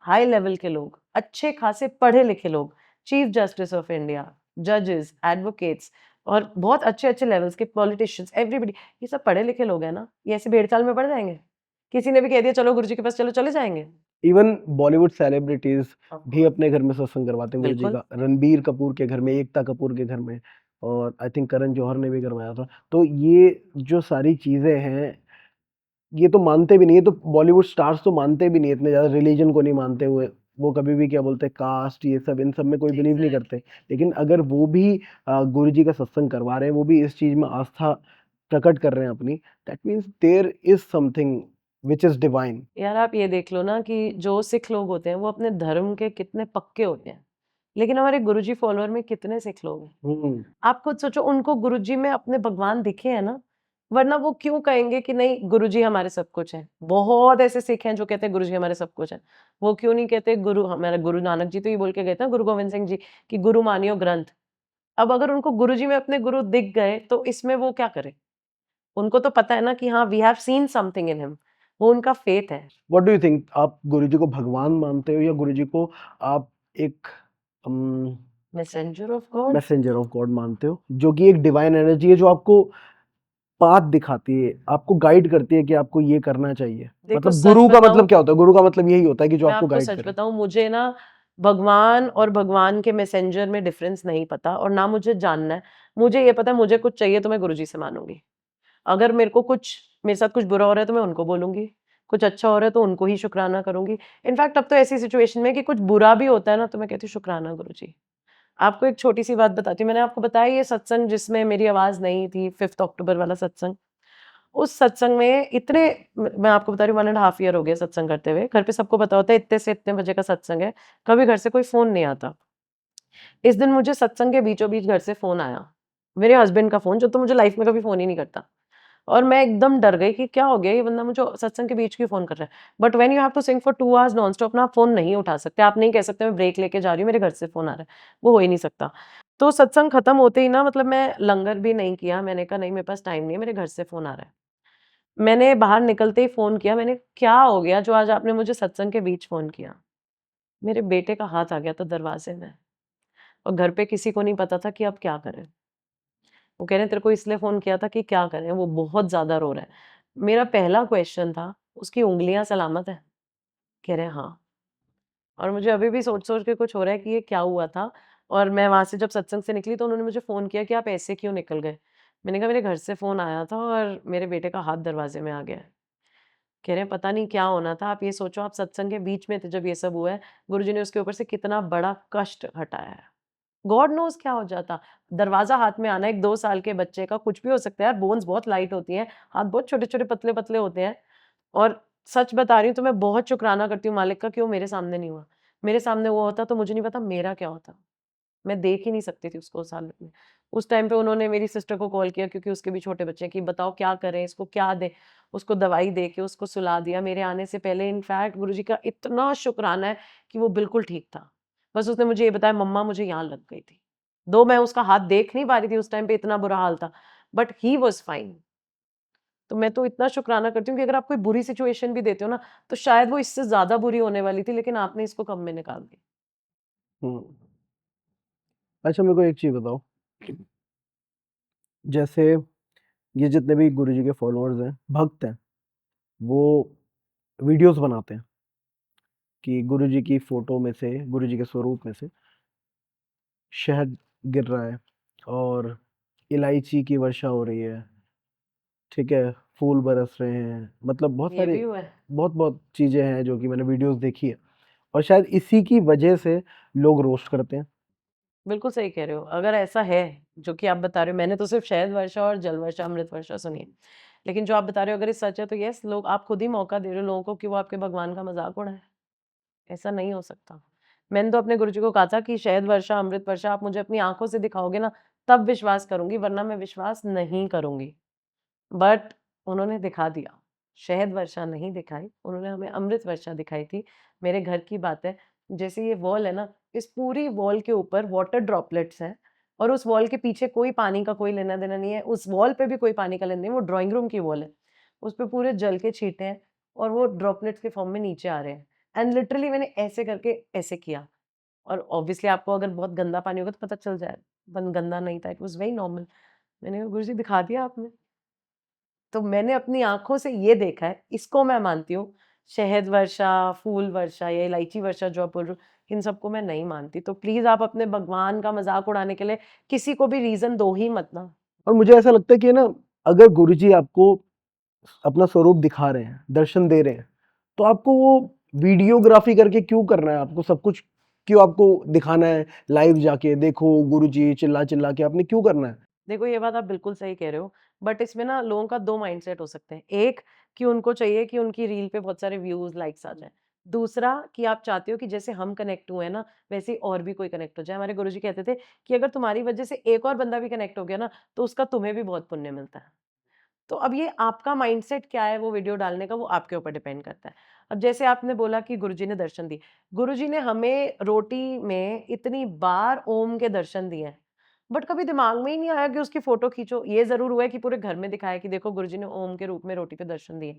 [SPEAKER 2] हाई लेवल के लोग, अच्छे खासे पढ़े-लिखे लोग, चीफ जस्टिस ऑफ इंडिया, जजेस, एडवोकेट्स और बहुत अच्छे-अच्छे लेवल्स के पॉलिटिशियंस, एवरीबॉडी, ये सब पढ़े-लिखे लोग हैं ना, ये ऐसे भेड़-चाल में पड़ जाएँगे? किसी ने भी कह दिया चलो गुरुजी के पास चलो, चले जाएँगे?
[SPEAKER 1] इवन बॉलीवुड सेलिब्रिटीज
[SPEAKER 2] ऑफ
[SPEAKER 1] भी
[SPEAKER 2] कोर्स,
[SPEAKER 1] अपने घर में सत्संग करवाते हैं गुरुजी
[SPEAKER 2] बिल्कुल।
[SPEAKER 1] का, रणबीर कपूर के घर में, एकता कपूर के घर में, और आई थिंक करण जौहर ने भी करवाया था। तो ये जो सारी चीजें हैं, ये तो मानते भी नहीं है, तो बॉलीवुड स्टार्स तो मानते भी नहीं है, इतने ज़्यादा रिलीजन को नहीं मानते हुए, वो कभी भी क्या बोलते हैं कास्ट, ये सब, इन सब में कोई बिलीव नहीं करते। लेकिन अगर वो भी गुरु जी का सत्संग करवा रहे हैं, वो भी इस चीज़ में आस्था प्रकट कर रहे हैं अपनी, that means there is something which is divine.
[SPEAKER 2] यार आप ये देख लो ना कि जो सिख लोग होते हैं वो अपने धर्म के कितने पक्के होते हैं, लेकिन हमारे गुरुजी फॉलोअर में कितने सिख लोग हैं?
[SPEAKER 1] हम्म।
[SPEAKER 2] आप खुद सोचो, उनको गुरुजी में अपने भगवान दिखे हैं ना, वरना वो क्यों कहेंगे कि नहीं गुरुजी हमारे सब कुछ है। बहुत ऐसे सिख हैं जो कहते हैं गुरुजी हमारे सब कुछ है। वो क्यों नहीं कहते गुरु हमारा, गुरु नानक जी तो ये बोल के गए थे ना, गुरु गोविंद सिंह जी, कि गुरु मानियो ग्रंथ। अब अगर उनको गुरुजी में अपने गुरु दिख गए तो इसमें वो क्या करें? उनको तो पता है ना कि हाँ, we have seen something in him, वो उनका फेथ है।
[SPEAKER 1] व्हाट डू यू थिंक, आप गुरुजी को भगवान मानते हो या गुरुजी को आप एक
[SPEAKER 2] messenger of God.
[SPEAKER 1] Messenger of God मानते हो, जो कि एक डिवाइन एनर्जी है जो आपको पाथ दिखाती है, आपको गाइड करती है कि आपको ये करना चाहिए?
[SPEAKER 2] देखो
[SPEAKER 1] मतलब
[SPEAKER 2] सच
[SPEAKER 1] गुरु का
[SPEAKER 2] बताऊं,
[SPEAKER 1] मतलब क्या होता है? गुरु का मतलब यही होता है कि जो
[SPEAKER 2] मैं
[SPEAKER 1] आपको
[SPEAKER 2] आपको
[SPEAKER 1] गाइड
[SPEAKER 2] सच
[SPEAKER 1] करे।
[SPEAKER 2] बताऊं, मुझे ना भगवान और भगवान के मैसेंजर में डिफरेंस नहीं पता और ना मुझे जानना है। मुझे ये पता है मुझे कुछ चाहिए तो मैं गुरुजी से मानूंगी। अगर मेरे साथ कुछ बुरा हो रहा है तो मैं उनको बोलूंगी, कुछ अच्छा हो रहा है तो उनको ही शुक्राना करूंगी। इनफैक्ट अब तो ऐसी सिचुएशन में कि कुछ बुरा भी होता है ना तो मैं कहती हूँ शुक्राना गुरुजी। आपको एक छोटी सी बात बताती हूँ, मैंने आपको बताया ये सत्संग जिसमें मेरी आवाज नहीं थी, 5 अक्टूबर वाला सत्संग। उस सत्संग में इतने मैं आपको बता रही हूँ 1.5 ईयर हो गया सत्संग करते हुए। घर पे सबको पता होता है इतने से इतने बजे का सत्संग है, कभी घर से कोई फ़ोन नहीं आता। इस दिन मुझे सत्संग के बीचों-बीच घर से फ़ोन आया, मेरे हस्बैंड का फ़ोन, जो तो मुझे लाइफ़ में कभी फ़ोन ही नहीं करता। और मैं एकदम डर गई कि क्या हो गया, ये बंदा मुझे सत्संग के बीच क्यों फ़ोन कर रहा है। But when you have to sing for 2 hours non stop ना, आप फ़ोन नहीं उठा सकते। आप नहीं कह सकते मैं ब्रेक लेके जा रही हूँ, मेरे घर से फ़ोन आ रहा है, वो हो ही नहीं सकता। तो सत्संग खत्म होते ही ना, मतलब मैं लंगर भी नहीं किया, मैंने कहा नहीं मेरे पास टाइम नहीं है, मेरे घर से फ़ोन आ रहा है। मैंने बाहर निकलते ही फ़ोन किया, मैंने क्या हो गया जो आज आपने मुझे सत्संग के बीच फ़ोन किया? मेरे बेटे का हाथ आ गया था दरवाज़े में और घर पे किसी को नहीं पता था कि अब क्या करें? वो कह रहे हैं तेरे को इसलिए फ़ोन किया था कि क्या करें? वो बहुत ज़्यादा रो रहा है। मेरा पहला क्वेश्चन था, उसकी उँगलियाँ सलामत हैं? कह रहे हैं हाँ। और मुझे अभी भी सोच-सोच के कुछ हो रहा है कि ये क्या हुआ था? और मैं वहाँ से जब सत्संग से निकली तो उन्होंने मुझे फ़ोन किया कि आप ऐसे क्यों निकल गए? मैंने कहा मेरे घर से फ़ोन आया था और मेरे बेटे का हाथ दरवाज़े में आ गया है। कह रहे हैं पता नहीं क्या होना था, आप ये सोचो आप सत्संग के बीच में थे जब ये सब हुआ है, गुरुजी ने उसके ऊपर से कितना बड़ा कष्ट हटाया है। गॉड नोज़ क्या हो जाता। दरवाज़ा हाथ में आना, एक 2 साल के बच्चे का कुछ भी हो सकता है यार, बोन्स बहुत लाइट होती हैं, हाथ बहुत छोटे-छोटे, पतले-पतले होते हैं। और सच बता रही हूँ तो मैं बहुत शुक्राना करती हूँ मालिक का कि वो मेरे सामने नहीं हुआ। मेरे सामने हुआ होता तो मुझे नहीं पता मेरा क्या होता। मैं देख ही नहीं सकती थी उसको उस हालत में। उस टाइम पे उन्होंने मेरी सिस्टर को कॉल किया क्योंकि उसके भी छोटे बच्चे हैं कि बताओ क्या करें, इसको क्या दें? उसको दवाई दे के उसको सुला दिया। मेरे आने से पहले इनफैक्ट गुरुजी का इतना शुक्राना है कि वो बिल्कुल ठीक था। बस उसने मुझे ये बताया मम्मा मुझे यहाँ लग गई थी। दो मैं उसका हाथ देख नहीं पा रही थी उस टाइम पे इतना बुरा हाल था, बट ही वाज़ फाइन। तो मैं तो इतना शुक्राना करती हूँ कि अगर आप कोई बुरी सिचुएशन भी देते हो ना, तो शायद वो इससे ज़्यादा बुरी होने वाली थी लेकिन आपने इसको कम में निकाल दी।
[SPEAKER 1] हुँ। अच्छा, मेरे को एक चीज़ बताओ, जैसे ये जितने भी गुरुजी के फॉलोअर्स हैं, भक्त हैं, वो वीडियोज़ बनाते हैं कि गुरुजी की फ़ोटो में से, गुरुजी के स्वरूप में से शहद गिर रहा है और इलायची की वर्षा हो रही है, ठीक है? फूल बरस रहे हैं, मतलब बहुत
[SPEAKER 2] ये
[SPEAKER 1] सारी
[SPEAKER 2] भी हुआ है।
[SPEAKER 1] बहुत-बहुत चीज़ें हैं जो कि मैंने वीडियोज़ देखी है और शायद इसी की वजह से लोग रोस्ट करते हैं।
[SPEAKER 2] बिल्कुल सही कह रहे हो। अगर ऐसा है, जो कि आप बता रहे हो, मैंने तो सिर्फ़ शहद वर्षा और जल वर्षा, अमृत वर्षा सुनी है। लेकिन जो आप बता रहे हो अगर ये सच है तो येस, लोग आप खुद ही मौका दे रहे हो लोगों को कि वो आपके भगवान का मज़ाक उड़ाएँ। ऐसा नहीं हो सकता। मैंने तो अपने गुरुजी को कहा था कि शहद वर्षा, अमृत वर्षा आप मुझे अपनी आँखों से दिखाओगे ना, तब विश्वास करूँगी वरना मैं विश्वास नहीं करूँगी। बट उन्होंने दिखा दिया। शहद वर्षा नहीं दिखाई, उन्होंने हमें अमृत वर्षा दिखाई थी। मेरे घर की बात है, जैसे ये वॉल है ना, इस पूरी वॉल के ऊपर वाटर ड्रॉपलेट्स हैं और उस वॉल के पीछे कोई पानी का कोई लेना-देना नहीं है। उस वॉल पे भी कोई पानी का लेना नहीं है, वो ड्राइंग रूम की वॉल है। उस पे पूरे जल के छींटे हैं और वो ड्रॉपलेट्स के फॉर्म में नीचे आ रहे हैं। एंड लिटरली मैंने ऐसे करके ऐसे किया और ऑब्वियसली आपको अगर बहुत गंदा पानी होगा तो पता चल जाए, पर गंदा नहीं था, इट वाज़ वेरी नॉर्मल। मैंने कहा, "गुरुजी दिखा दिया आपने।" तो मैंने अपनी आँखों से ये देखा है, इसको मैं मानती हूँ। शहद वर्षा, फूल वर्षा या इलायची वर्षा जो आप बोल रहे हो, इन सबको मैं नहीं मानती। तो प्लीज़ आप अपने भगवान का मज़ाक उड़ाने के लिए किसी को भी रीज़न दो ही मत ना।
[SPEAKER 1] और मुझे ऐसा लगता है कि ना, अगर गुरुजी आपको अपना स्वरूप दिखा रहे हैं, दर्शन दे रहे हैं, तो आपको वो वीडियोग्राफ़ी करके क्यों करना है? आपको सब कुछ क्यों आपको दिखाना है लाइव जाके, देखो गुरुजी चिल्ला-चिल्ला के आपने क्यों करना है?
[SPEAKER 2] देखो ये बात आप बिल्कुल सही कह रहे हो, बट इसमें ना लोगों का 2 माइंडसेट हो सकते हैं। एक कि उनको चाहिए कि उनकी रील पे बहुत सारे व्यूज़, लाइक्स आ जाएँ। दूसरा कि आप चाहते हो कि जैसे हम कनेक्ट हुए हैं ना, वैसे ही और भी कोई कनेक्ट हो जाए। हमारे गुरुजी कहते थे कि अगर तुम्हारी वजह से एक और बंदा भी कनेक्ट हो गया ना, तो उसका तुम्हें भी बहुत पुण्य मिलता है। तो अब ये आपका माइंडसेट क्या है वो वीडियो डालने का, वो आपके ऊपर डिपेंड करता है। अब जैसे आपने बोला कि गुरुजी ने दर्शन दिए, गुरुजी ने हमें रोटी में इतनी बार ओम के दर्शन दिए हैं। बट कभी दिमाग में ही नहीं आया कि उसकी फोटो खींचो। ये ज़रूर हुआ है कि पूरे घर में दिखाया कि देखो गुरुजी ने ओम के रूप में रोटी पे दर्शन दिए।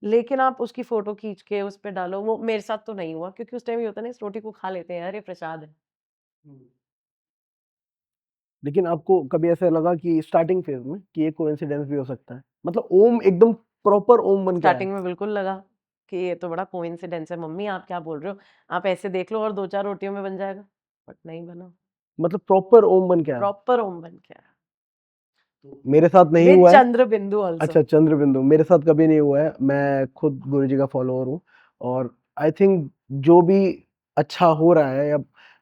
[SPEAKER 2] लेकिन आप उसकी फोटो खींच के उस पे डालो, वो मेरे साथ तो नहीं हुआ क्योंकि उस टाइम ये होता है ना, इस रोटी को खा लेते हैं यार, ये प्रसाद है।
[SPEAKER 1] लेकिन आपको कभी ऐसा लगा कि स्टार्टिंग फेज में कि ये कोइंसिडेंस भी हो सकता है, मतलब ओम एकदम प्रॉपर ओम बन के आया?
[SPEAKER 2] स्टार्टिंग में बिल्कुल लगा कि ये तो बड़ा कोइंसिडेंस है, मम्मी आप क्या बोल रहे हो? आप ऐसे देख लो और 2-4 रोटियों में बन जाएगा। बट नहीं बना,
[SPEAKER 1] मतलब प्रॉपर ओम बन के आया?
[SPEAKER 2] प्रॉपर ओम बन के आया।
[SPEAKER 1] मेरे साथ नहीं
[SPEAKER 2] विद
[SPEAKER 1] हुआ है।
[SPEAKER 2] चंद्र बिंदु आल्सो।
[SPEAKER 1] अच्छा, चंद्र बिंदु मेरे साथ कभी नहीं हुआ है। मैं खुद गुरुजी का फॉलोअर हूँ और आई थिंक जो भी अच्छा हो रहा है या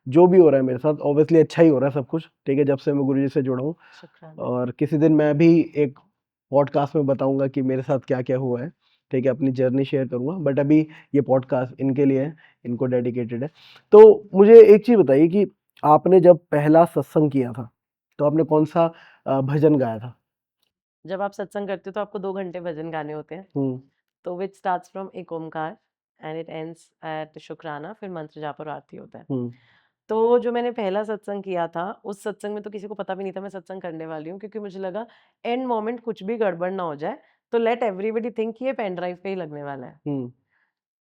[SPEAKER 1] जो भी हो रहा है मेरे साथ, ऑब्वियसली अच्छा ही हो रहा है सब कुछ, ठीक है, जब से मैं गुरुजी से जुड़ा हूँ।
[SPEAKER 2] शुक्राना।
[SPEAKER 1] और किसी दिन मैं भी एक पॉडकास्ट में बताऊंगा कि मेरे साथ क्या-क्या हुआ है, ठीक है, अपनी जर्नी शेयर करूँगा, बट अभी ये पॉडकास्ट इनके लिए है, इनको डेडिकेटेड है। तो मुझे एक चीज़ बताइए कि आपने जब पहला सत्संग किया था, तो आपने कौन-सा भजन गाया था?
[SPEAKER 2] जब आप सत्संग करते हो तो आपको 2 घंटे भजन गाने होते हैं।
[SPEAKER 1] हुँ,
[SPEAKER 2] तो व्हिच स्टार्ट्स फ्रॉम एक Omkar and it ends at शुक्राना, फिर मंत्र जाप और आरती होता है।
[SPEAKER 1] हुँ।
[SPEAKER 2] तो जो मैंने पहला सत्संग किया था, उस सत्संग में तो किसी को पता भी नहीं था मैं सत्संग करने वाली हूँ, क्योंकि मुझे लगा एंड मोमेंट कुछ भी गड़बड़ ना हो जाए, तो लेट एवरीबॉडी थिंक कि ये पेन ड्राइव पे ही लगने वाला है।
[SPEAKER 1] हुँ।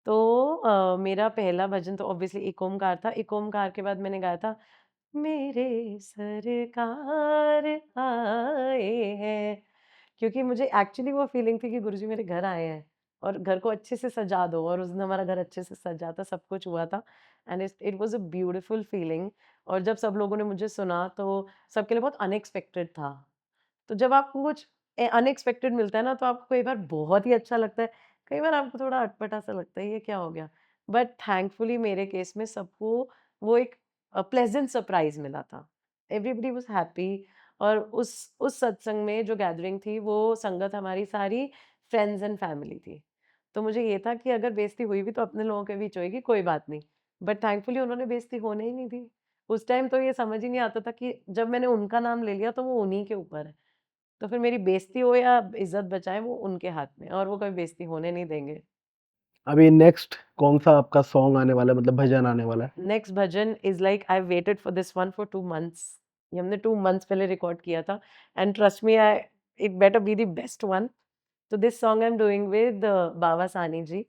[SPEAKER 2] तो मेरा पहला भजन तो ऑब्वियसली एक ओमकार था। एक ओमकार के बाद मैंने गाया था, मेरे सरकार आए हैं, क्योंकि मुझे एक्चुअली वो फीलिंग थी कि गुरुजी मेरे घर आए हैं और घर को अच्छे से सजा दो, और उस दिन हमारा घर अच्छे से सजा था, सब कुछ हुआ था and it was a beautiful feeling. और जब सब लोगों ने मुझे सुना तो सबके लिए बहुत अनएक्सपेक्टेड था। तो जब आपको कुछ अनएक्सपेक्टेड मिलता है ना, तो आपको कई बार बहुत ही अच्छा लगता है, कई बार आपको थोड़ा अटपटा सा लगता है ये क्या हो गया। बट थैंकफुली मेरे केस में सबको वो एक प्लेजेंट सरप्राइज मिला था। Everybody was happy. और उस सत्संग में जो गैदरिंग थी, वो संगत हमारी सारी फ्रेंड्स एंड फैमिली थी। तो मुझे ये था कि अगर बेइज्जती हुई भी तो अपने लोगों के बीच होएगी, कोई बात नहीं। बट थैंकफुली उन्होंने बेइज्जती होने ही नहीं दी। उस टाइम तो ये समझ ही नहीं आता था कि जब मैंने उनका नाम ले लिया तो वो उन्हीं के ऊपर है। तो फिर मेरी बेइज़्ती हो या इज़्ज़त बचाएँ, वो उनके हाथ में है और वो कभी बेइज़्ती होने नहीं देंगे।
[SPEAKER 1] अभी नेक्स्ट कौन-सा आपका सॉन्ग आने वाला है, मतलब भजन आने वाला है?
[SPEAKER 2] Next bhajan is like I waited for this one for 2 months. ये हमने 2 मंथ्स पहले रिकॉर्ड किया था and trust me, I it better be the best one. तो this song I am doing with Baba Sani ji.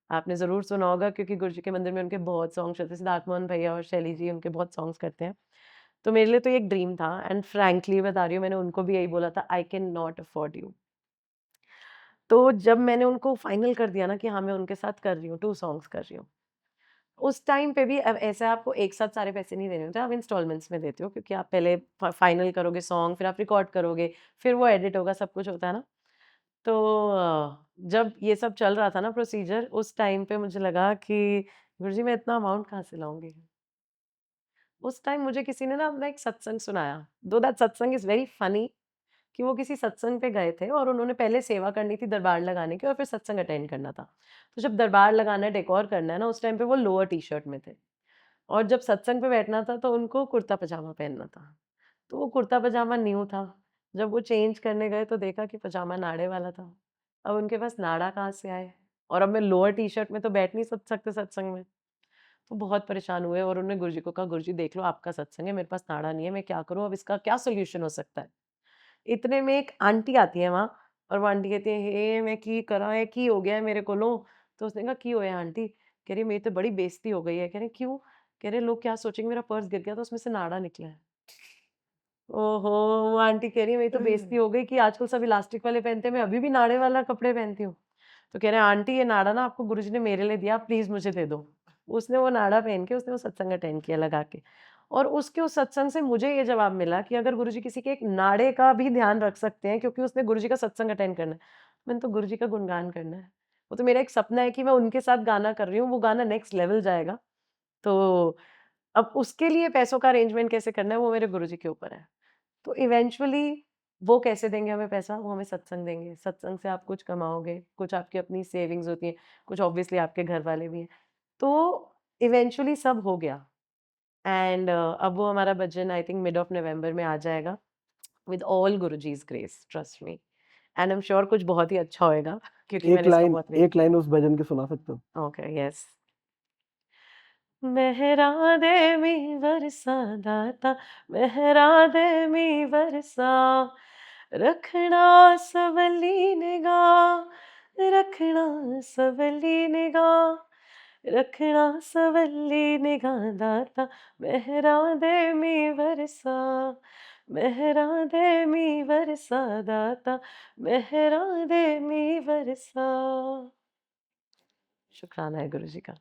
[SPEAKER 2] आपने ज़रूर सुना होगा क्योंकि गुरुजी के मंदिर में उनके बहुत सॉन्ग्स चलते हैं। सिद्धार्थ मोहन भैया और शैली जी उनके बहुत सॉन्ग्स करते हैं। तो मेरे लिए तो ये एक ड्रीम था एंड फ्रैंकली बता रही हूँ, मैंने उनको भी यही बोला था, I can not afford you. तो जब मैंने उनको फाइनल कर दिया ना कि हाँ, मैं उनके साथ कर रही हूँ, 2 सॉन्ग्स कर रही हूँ। उस टाइम पे भी अब ऐसे आपको एक साथ सारे पैसे नहीं देने होते, आप इंस्टॉलमेंट्स में देते हो, क्योंकि आप पहले फाइनल करोगे सॉन्ग, फिर आप रिकॉर्ड करोगे, फिर वो एडिट होगा, सब कुछ होता है ना। तो जब ये सब चल रहा था ना प्रोसीजर, उस टाइम पे मुझे लगा कि गुरुजी मैं इतना अमाउंट कहाँ से लाऊँगी? उस टाइम मुझे किसी ने ना अपना एक सत्संग सुनाया, दो दैट सत्संग इज़ वेरी फनी, कि वो किसी सत्संग पे गए थे और उन्होंने पहले सेवा करनी थी दरबार लगाने की और फिर सत्संग अटेंड करना था। तो जब दरबार लगाना है, डेकोर करना है ना, उस टाइम पे वो लोअर टी-शर्ट में थे और जब सत्संग पे बैठना था तो उनको कुर्ता-पजामा पहनना था। तो वो कुर्ता-पजामा न्यू था। जब वो चेंज करने गए तो देखा कि पजामा नाड़े वाला था। अब उनके पास नाड़ा कहाँ से आए? और अब मैं लोअर टी-शर्ट में तो बैठ नहीं सकते सत्संग में। तो बहुत परेशान हुए और उन्होंने गुरुजी को कहा, "गुरुजी देख लो, आपका सत्संग है, मेरे पास नाड़ा नहीं है, मैं क्या करूँ? अब इसका क्या सॉल्यूशन हो सकता है?" इतने में एक आंटी आती है वहाँ और वो आंटी कहती है, "हे मैं की करा है, की हो गया है मेरे कोलों?" तो उसने कहा, "की होया आंटी?" कह रही, "मेरी तो बड़ी बेइज्जती हो गई है।" कह रहे, "क्यों?" कह रहे, "लोग क्या सोचेंगे, मेरा पर्स गिर गया तो उसमें से नाड़ा निकला है।" ओहो! वो आंटी कह रही है, "मेरी तो बेइज्जती हो गई कि आजकल सब इलास्टिक वाले पहनते हैं, मैं अभी भी नाड़े वाला कपड़े पहनती हूँ।" तो कह रहे हैं, "आंटी ये नाड़ा ना आपको गुरुजी ने मेरे लिए दिया, प्लीज़ मुझे दे दो।" उसने वो नाड़ा पहन के उसने वो सत्संग अटेंड किया लगा के। और उसके उस सत्संग से मुझे ये जवाब मिला कि अगर गुरुजी किसी के एक नाड़े का भी ध्यान रख सकते हैं क्योंकि उसने गुरुजी का सत्संग अटेंड करना है, मैंने तो गुरुजी का गुणगान करना है। वो तो मेरा एक सपना है कि मैं उनके साथ गाना कर रही हूँ, वो गाना नेक्स्ट लेवल जाएगा। तो अब उसके लिए पैसों का अरेंजमेंट कैसे करना है, वो मेरे गुरुजी के ऊपर है। तो इवेंचुअली वो कैसे देंगे हमें पैसा? वो हमें सत्संग देंगे। सत्संग से आप कुछ कमाओगे, कुछ आपकी अपनी सेविंग्स होती हैं, कुछ ऑब्वियसली आपके घर वाले भी हैं। तो इवेंचुअली सब हो गया एंड अब वो हमारा भजन I think mid of November में आ जाएगा with all Guruji's grace, trust me, and I am sure कुछ बहुत ही अच्छा होएगा क्योंकि
[SPEAKER 1] एक
[SPEAKER 2] मैंने इसका
[SPEAKER 1] लाइन
[SPEAKER 2] बहुत वेट
[SPEAKER 1] एक
[SPEAKER 2] किया।
[SPEAKER 1] लाइन उस भजन की सुना सकते हो?
[SPEAKER 2] Okay, yes. मेहरा दे मी वरसा दाता, मेहरा दे मी वरसा, रखना सवली निगाह, रखना सवली निगाह, रखना सवली निगाह दाता, मेहरा दे मी वरसा, मेहरा दे मी वरसा दाता, मेहरा दे मी वरसा। शुक्राना है गुरुजी का।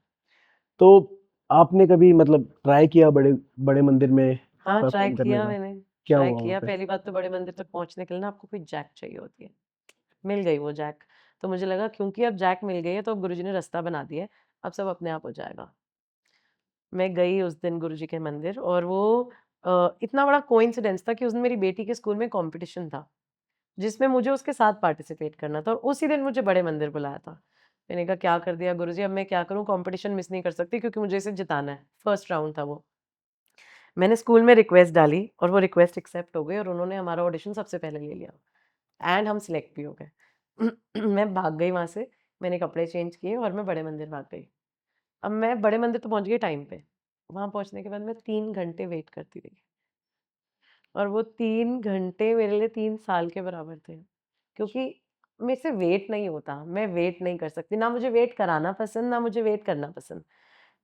[SPEAKER 1] तो आपने कभी मतलब ट्राई किया बड़े बड़े मंदिर में
[SPEAKER 2] हाँ, ट्राई
[SPEAKER 1] परफॉर्म करने
[SPEAKER 2] किया
[SPEAKER 1] का?
[SPEAKER 2] मैंने,
[SPEAKER 1] क्या
[SPEAKER 2] ट्राई
[SPEAKER 1] हुआ वहाँ
[SPEAKER 2] किया।
[SPEAKER 1] पे?
[SPEAKER 2] पहली बात तो बड़े मंदिर तक पहुँचने के लिए ना आपको कोई जैक चाहिए होती है। मिल गई वो जैक, तो मुझे लगा क्योंकि अब जैक मिल गई है तो अब गुरुजी ने रास्ता बना दिया है, अब सब अपने आप हो जाएगा। मैं गई उस दिन गुरुजी के मंदिर और वो इतना बड़ा कोइंसिडेंस था कि उस दिन मेरी बेटी के स्कूल में कॉम्पिटिशन था, जिसमें मुझे उसके साथ पार्टिसिपेट करना था और उसी दिन मुझे बड़े मंदिर बुलाया था। मैंने कहा क्या कर दिया गुरुजी, अब मैं क्या करूँ, कॉम्पिटिशन मिस नहीं कर सकती क्योंकि मुझे इसे जिताना है, फर्स्ट राउंड था वो। मैंने स्कूल में रिक्वेस्ट डाली और वो रिक्वेस्ट एक्सेप्ट हो गई और उन्होंने हमारा ऑडिशन सबसे पहले ले लिया एंड हम सिलेक्ट भी हो गए। मैं भाग गई वहाँ से, मैंने कपड़े चेंज किए और मैं बड़े मंदिर भाग गई। अब मैं बड़े मंदिर तो पहुँच गई टाइम पे। वहाँ पहुँचने के बाद मैं 3 घंटे वेट करती रही और वो 3 घंटे मेरे लिए 3 साल के बराबर थे। क्योंकि मेरे से वेट नहीं होता, मैं वेट नहीं कर सकती, ना मुझे वेट कराना पसंद, ना मुझे वेट करना पसंद।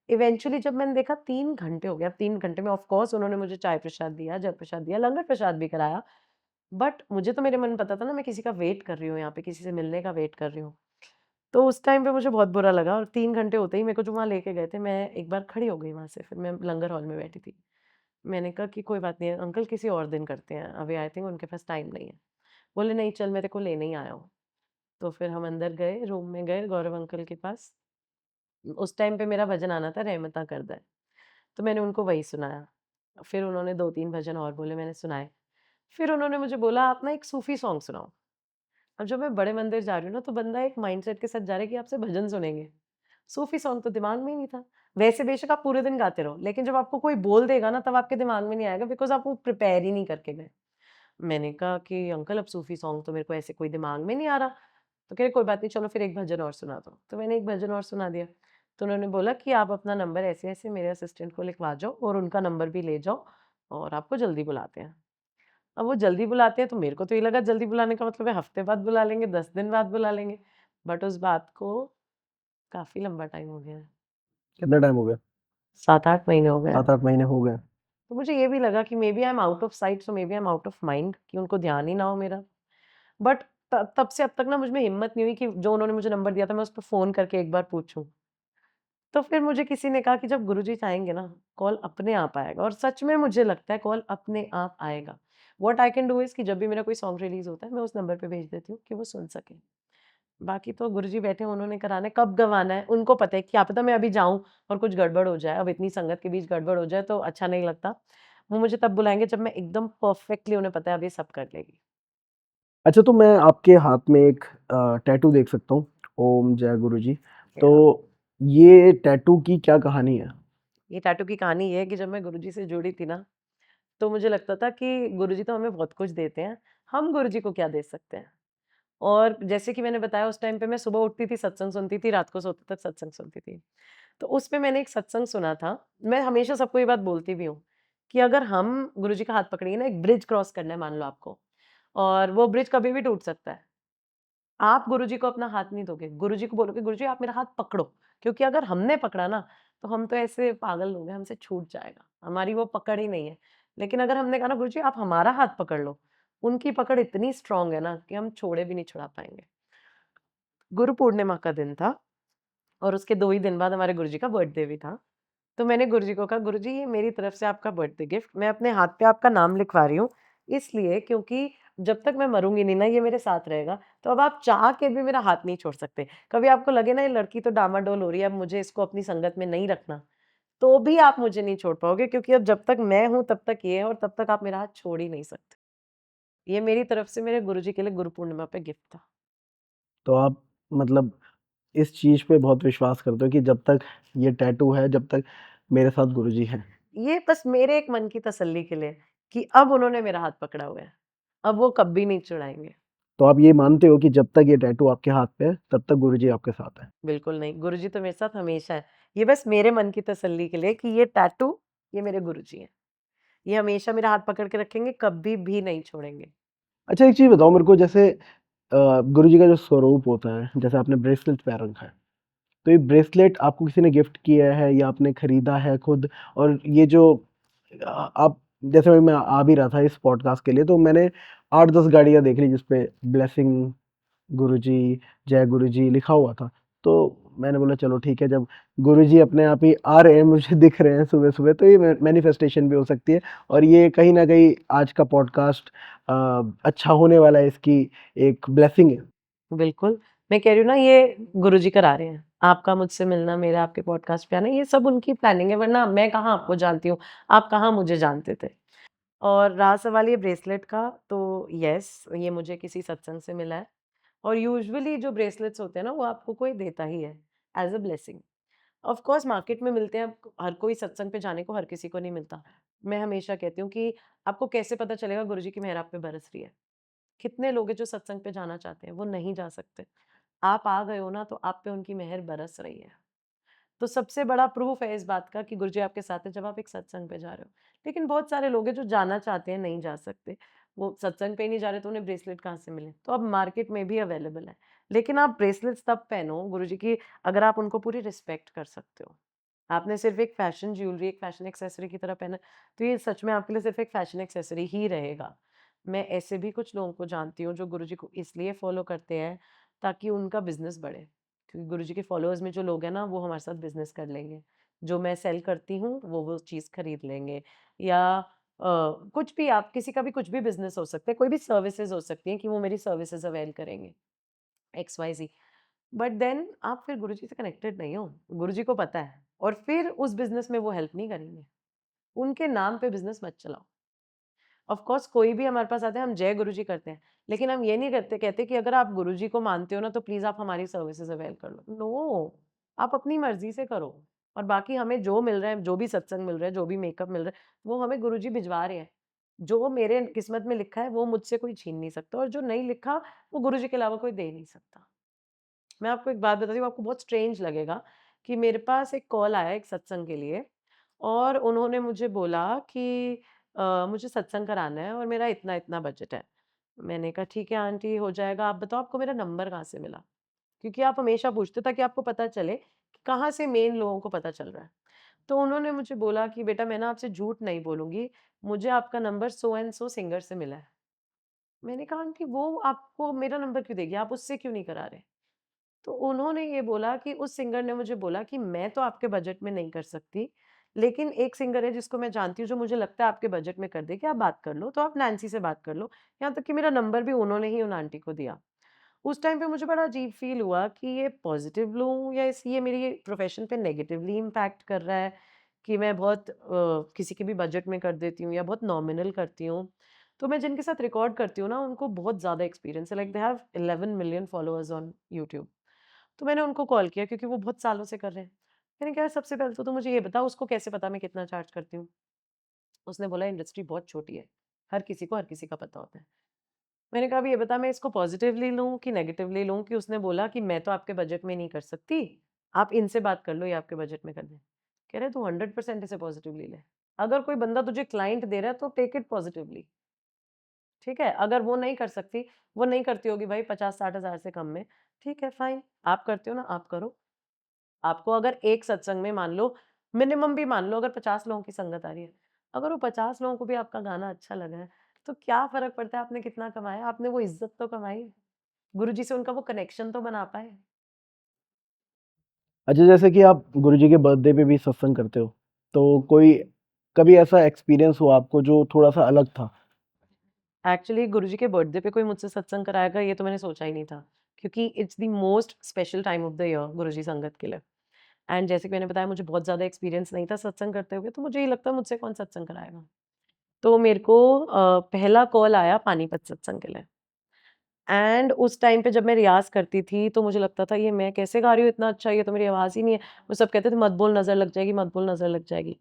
[SPEAKER 2] इवेंचुअली जब मैंने देखा 3 घंटे हो गए, अब 3 घंटे में ऑफ कोर्स उन्होंने मुझे चाय प्रसाद दिया, जल प्रसाद दिया, लंगर प्रसाद भी कराया। बट मुझे तो मेरे मन में पता था ना मैं किसी का वेट कर रही हूँ यहाँ पे, किसी से मिलने का वेट कर रही हूँ। तो उस टाइम पे मुझे बहुत बुरा लगा और 3 घंटे होते ही मेरे को जो वहाँ लेके गए थे, मैं एक बार खड़ी हो गई वहाँ से, फिर मैं लंगर हॉल में बैठी थी। मैंने कहा कि कोई बात नहीं है अंकल, किसी और दिन करते हैं, अभी आई थिंक उनके पास टाइम नहीं है। बोले नहीं चल, मैं तेरे को लेने ही आया हूँ। तो फिर हम अंदर गए, रूम में गए गौरव अंकल के पास। उस टाइम पे मेरा भजन आना था रहमता करदा है, तो मैंने उनको वही सुनाया। फिर उन्होंने 2-3 भजन और बोले, मैंने सुनाए। फिर उन्होंने मुझे बोला आप ना एक सूफ़ी सॉन्ग सुनाओ। अब जब मैं बड़े मंदिर जा रही हूँ ना, तो बंदा एक माइंडसेट के साथ जा रहा है कि आपसे भजन सुनेंगे। सूफ़ी सॉन्ग तो दिमाग में ही नहीं था। वैसे बेशक आप पूरे दिन गाते रहो, लेकिन जब आपको कोई बोल देगा ना, तब आपके दिमाग में नहीं आएगा बिकॉज़ आप वो प्रिपेयर ही नहीं करके गए। मैंने कहा कि अंकल अब सूफ़ी सॉन्ग तो मेरे को ऐसे कोई दिमाग में नहीं आ रहा। तो कह रहे कोई बात नहीं, चलो फिर एक भजन और सुना दो। तो मैंने एक भजन और सुना दिया। तो उन्होंने बोला कि आप अपना नंबर ऐसे-ऐसे मेरे असिस्टेंट को लिखवा जाओ और उनका नंबर भी ले जाओ और आपको जल्दी बुलाते हैं। अब वो जल्दी बुलाते हैं तो मेरे को तो ये लगा जल्दी बुलाने का मतलब है हफ्ते बाद बुला लेंगे, 10 दिन बाद बुला लेंगे। बट उस बात को काफ़ी लंबा टाइम हो गया है।
[SPEAKER 1] कितना टाइम हो गया?
[SPEAKER 2] 7-8 महीने हो गए हैं।
[SPEAKER 1] 7-8 महीने हो गए।
[SPEAKER 2] तो मुझे ये भी लगा कि maybe I am out of sight, so maybe I am out of mind, कि उनको ध्यान ही ना हो मेरा। बट तब से अब तक ना मुझ में हिम्मत नहीं हुई कि जो उन्होंने मुझे नंबर दिया था मैं उस पे फ़ोन करके एक बार पूछूँ। तो फिर मुझे किसी ने कहा कि जब गुरुजी चाहेंगे ना, कॉल अपने आप आएगा और सच में मुझे लगता है कॉल अपने आप आएगा। What I can do is कि जब भी मेरा कोई सॉन्ग रिलीज़ होता है, मैं उस नंबर पे भेज देती हूँ कि वो सुन सकें। बाकी तो गुरुजी बैठे हैं, उन्होंने कराना है, कब गवाना है, उनको पता है। क्या पता मैं अभी जाऊँ और कुछ गड़बड़ हो जाए, अब इतनी संगत के बीच गड़बड़ हो जाए तो अच्छा नहीं लगता। वो मुझे तब बुलाएँगे जब मैं एकदम परफेक्टली, उन्हें पता है अब ये सब कर लेगी।
[SPEAKER 1] अच्छा, तो मैं आपके हाथ में एक टैटू देख सकता हूँ, ओम जय गुरुजी। तो
[SPEAKER 2] या
[SPEAKER 1] ये टैटू की क्या कहानी है?
[SPEAKER 2] ये टैटू की कहानी ये है कि जब मैं गुरुजी से जुड़ी थी ना, तो मुझे लगता था कि गुरुजी तो हमें बहुत कुछ देते हैं, हम गुरुजी को क्या दे सकते हैं? और जैसे कि मैंने बताया उस टाइम पे मैं सुबह उठती थी, सत्संग सुनती थी, रात को सोते तक सत्संग सुनती थी। तो उसमें मैंने एक सत्संग सुना था, मैं हमेशा सबको ये बात बोलती भी हूँ, कि अगर हम गुरुजी का हाथ पकड़ेंगे ना, एक ब्रिज क्रॉस करना है मान लो आपको, और वो ब्रिज कभी भी टूट सकता है। आप गुरुजी को अपना हाथ नहीं दोगे, गुरुजी को बोलोगे गुरुजी आप मेरा हाथ पकड़ो, क्योंकि अगर हमने पकड़ा ना, तो हम तो ऐसे पागल लोग हैं, हमसे छूट जाएगा, हमारी वो पकड़ ही नहीं है। लेकिन अगर हमने कहा ना गुरुजी आप हमारा हाथ पकड़ लो, उनकी पकड़ इतनी स्ट्रॉन्ग है ना कि हम छोड़े भी नहीं छुड़ा पाएँगे। गुरु पूर्णिमा का दिन था और उसके 2 ही दिन बाद हमारे गुरुजी का बर्थडे भी था। तो मैंने गुरुजी को कहा गुरुजी ये मेरी तरफ से आपका बर्थडे गिफ्ट, मैं अपने हाथ पे आपका नाम लिखवा रही हूँ, इसलिए क्योंकि जब तक मैं मरूँगी नहीं ना, ये मेरे साथ रहेगा, तो अब आप चाह के भी मेरा हाथ नहीं छोड़ सकते। कभी आपको लगे ना ये लड़की तो डामाडोल हो रही है, अब मुझे इसको अपनी संगत में नहीं रखना, तो भी आप मुझे नहीं छोड़ पाओगे, क्योंकि अब जब तक मैं हूँ तब तक ये है और तब तक आप मेरा हाथ छोड़ ही नहीं सकते। ये मेरी तरफ से मेरे गुरुजी के लिए गुरु पूर्णिमा पे गिफ्ट था।
[SPEAKER 1] तो आप मतलब इस चीज़ पे बहुत विश्वास करते हो कि जब तक ये टैटू है, जब तक मेरे साथ गुरुजी हैं।
[SPEAKER 2] ये बस मेरे एक मन की तसल्ली के लिए कि अब उन्होंने मेरा हाथ पकड़ा हुआ है, अब वो कभी नहीं छुड़ाएँगे।
[SPEAKER 1] तो आप ये मानते हो कि जब तक ये टैटू आपके हाथ पे है, तब तक गुरुजी आपके साथ हैं?
[SPEAKER 2] बिल्कुल नहीं, गुरुजी तो मेरे साथ हमेशा है। ये बस मेरे मन की तसल्ली के लिए कि ये टैटू ये मेरे गुरुजी हैं। ये हमेशा मेरा हाथ पकड़ के रखेंगे, कभी भी नहीं छोड़ेंगे।
[SPEAKER 1] अच्छा एक चीज़ बताओ मेरे को, जैसे गुरुजी का जो स्वरूप होता है, जैसे आपने ब्रेसलेट पहन रखा है, तो ये ब्रेसलेट आपको किसी ने गिफ्ट किया है या आपने खरीदा है खुद? और ये जो आप, जैसे मैं आ भी रहा था इस पॉडकास्ट के लिए, तो मैंने 8-10 गाड़ियाँ देख ली जिस पे ब्लेसिंग गुरुजी, जय गुरुजी लिखा हुआ था। तो मैंने बोला चलो ठीक है, जब गुरुजी अपने आप ही आ रहे हैं, मुझे दिख रहे हैं सुबह-सुबह, तो ये मैनिफेस्टेशन भी हो सकती है और ये कहीं न कहीं आज का पॉडकास्ट अच्छा होने वाला है, इसकी एक ब्लेसिंग है।
[SPEAKER 2] बिल्कुल, मैं कह रही हूँ ना ये गुरुजी करा रहे हैं। आपका मुझसे मिलना, मेरा आपके पॉडकास्ट पे आना, ये सब उनकी प्लानिंग है, वरना मैं कहाँ आपको जानती हूँ, आप कहाँ मुझे जानते थे। और रहा सवाल ये ब्रेसलेट का, तो येस, ये मुझे किसी सत्संग से मिला है और यूजुअली जो ब्रेसलेट्स होते हैं ना, वो आपको कोई देता ही है as a blessing. Of course market में मिलते हैं, अब हर कोई सत्संग पे जाने को हर किसी को नहीं मिलता। मैं हमेशा कहती हूँ कि आपको कैसे पता चलेगा गुरुजी की मेहर आप पे बरस रही है? कितने लोग हैं जो सत्संग पे जाना चाहते हैं, वो नहीं जा सकते। आप आ गए हो ना, तो आप पे उनकी मेहर बरस रही है। तो सबसे बड़ा प्रूफ है इस बात का कि गुरुजी आपके साथ है जब आप एक सत्संग पे जा रहे हो। लेकिन बहुत सारे लोग हैं जो जाना चाहते हैं, नहीं जा सकते। वो सत्संग पे ही नहीं जा रहे तो उन्हें ब्रेसलेट कहाँ से मिले? तो अब मार्केट में भी अवेलेबल है। लेकिन आप ब्रेसलेट्स तब पहनो गुरुजी की, अगर आप उनको पूरी रिस्पेक्ट कर सकते हो। आपने सिर्फ़ एक फ़ैशन ज्वेलरी, एक फ़ैशन एक्सेसरी की तरह पहना, तो ये सच में आपके लिए सिर्फ़ एक फ़ैशन एक्सेसरी ही रहेगा। मैं ऐसे भी कुछ लोगों को जानती हूँ जो गुरुजी को इसलिए फ़ॉलो करते हैं ताकि उनका बिज़नेस बढ़े। क्योंकि गुरुजी के फ़ॉलोअर्स में जो लोग हैं ना, वो हमारे साथ बिज़नेस कर लेंगे। जो मैं सेल करती हूँ, वो चीज़ खरीद लेंगे या कुछ भी, आप किसी का भी कुछ भी बिज़नेस हो सकता है, कोई भी सर्विसेज़ हो सकती हैं कि वो मेरी सर्विसेज़ अवेल करेंगे, X, Y, Z. But then आप फिर गुरुजी से कनेक्टेड नहीं हो। गुरुजी को पता है और फिर उस बिज़नेस में वो हेल्प नहीं करेंगे। उनके नाम पे बिज़नेस मत चलाओ। ऑफ कोर्स कोई भी हमारे पास आता है, हम जय गुरुजी करते हैं। लेकिन हम ये नहीं करते कहते कि अगर आप गुरुजी को मानते हो ना, तो प्लीज़ आप हमारी सर्विसेज़ अवेल कर लो। नो, आप अपनी मर्ज़ी से करो और बाकी हमें जो मिल रहा है, जो भी सत्संग मिल रहा है, जो भी मेकअप मिल रहा है, वो हमें गुरुजी भिजवा रहे हैं। जो मेरे किस्मत में लिखा है, वो मुझसे कोई छीन नहीं सकता और जो नहीं लिखा, वो गुरुजी के अलावा कोई दे नहीं सकता। मैं आपको एक बात बताती हूँ, आपको बहुत स्ट्रेंज लगेगा कि मेरे पास एक कॉल आया एक सत्संग के लिए और उन्होंने मुझे बोला कि मुझे सत्संग कराना है और मेरा इतना-इतना बजट है। मैंने कहा, "ठीक है आंटी, हो जाएगा। आप बताओ आपको मेरा नंबर कहाँ से मिला?" क्योंकि आप हमेशा पूछते हो ताकि आपको पता चले कि कहाँ से मेन लोगों को पता चल रहा है। तो उन्होंने मुझे बोला कि, "बेटा, मैं ना आपसे झूठ नहीं बोलूँगी, मुझे आपका number so and so singer से मिला है।" मैंने कहा, "आंटी, वो आपको मेरा नंबर क्यों देगी? आप उससे क्यों नहीं करा रहे?" तो उन्होंने ये बोला कि उस सिंगर ने मुझे बोला कि मैं तो आपके बजट में नहीं कर सकती, लेकिन एक सिंगर है जिसको मैं जानती हूँ जो मुझे लगता है आपके बजट में कर देगी, आप बात कर लो। तो आप नैन्सी से बात कर लो। यहाँ तक कि मेरा नंबर भी उन्होंने ही उन आंटी को दिया। उस टाइम पे मुझे बड़ा अजीब फ़ील हुआ कि ये पॉज़िटिव लूँ या इस ये मेरी प्रोफ़ेशन पे नेगेटिवली इम्पैक्ट कर रहा है कि मैं बहुत किसी के भी बजट में कर देती हूँ या बहुत नॉमिनल करती हूँ। तो मैं जिनके साथ रिकॉर्ड करती हूँ ना, उनको बहुत ज़्यादा एक्सपीरियंस है, like they have 11 million followers on YouTube. तो मैंने उनको कॉल किया क्योंकि वो बहुत सालों से कर रहे हैं। मैंने कहा, सबसे पहले तो तू मुझे ये बता, उसको कैसे पता मैं कितना चार्ज करती हूँ? उसने बोला, इंडस्ट्री बहुत छोटी है। हर किसी को हर किसी का पता होता है। मैंने कहा, अब ये बता, मैं इसको पॉज़िटिवली लूँ कि नेगेटिवली लूँ कि उसने बोला कि मैं तो आपके बजट में नहीं कर सकती, आप इनसे बात कर लो, ये आपके बजट में कर दें। कह रहे, तू 100% इसे पॉज़िटिवली ले। अगर कोई बंदा तुझे क्लाइंट दे रहा है तो टेक इट पॉज़िटिवली, ठीक है? अगर वो नहीं कर सकती, वो नहीं करती होगी भाई 50-60 हज़ार से कम में, ठीक है, फाइन। आप करते हो ना, आप करो। आपको अगर एक सत्संग में मान लो, मिनिमम भी मान लो अगर 50 लोगों की संगत आ रही है, अगर वो 50 लोगों को भी आपका गाना अच्छा लगा है, तो क्या फ़र्क पड़ता है आपने कितना कमाया? आपने वो इज़्ज़त तो कमाई, गुरुजी से उनका वो कनेक्शन तो बना पाए।
[SPEAKER 1] अच्छा, जैसे कि आप गुरुजी के बर्थडे पे भी सत्संग करते हो, तो कोई कभी ऐसा एक्सपीरियंस हुआ आपको जो थोड़ा-सा अलग था?
[SPEAKER 2] एक्चुअली गुरुजी के बर्थडे पे कोई मुझसे सत्संग कराएगा ये तो मैंने सोचा ही नहीं था, क्योंकि it's the most special time of the year Guruji संगत के लिए। एंड जैसे कि मैंने बताया, मुझे बहुत ज़्यादा एक्सपीरियंस नहीं था सत्संग करते हुए, तो मुझे ये लगता है मुझसे कौन सत्संग कराएगा। तो मेरे को पहला कॉल आया पानीपत सत्संग के लिए। एंड उस टाइम पे जब मैं रियाज़ करती थी, तो मुझे लगता था ये मैं कैसे गा रही हूँ इतना अच्छा, ये तो मेरी आवाज़ ही नहीं है। वो सब कहते थे, मत बोल नज़र लग जाएगी, मत बोल नज़र लग जाएगी।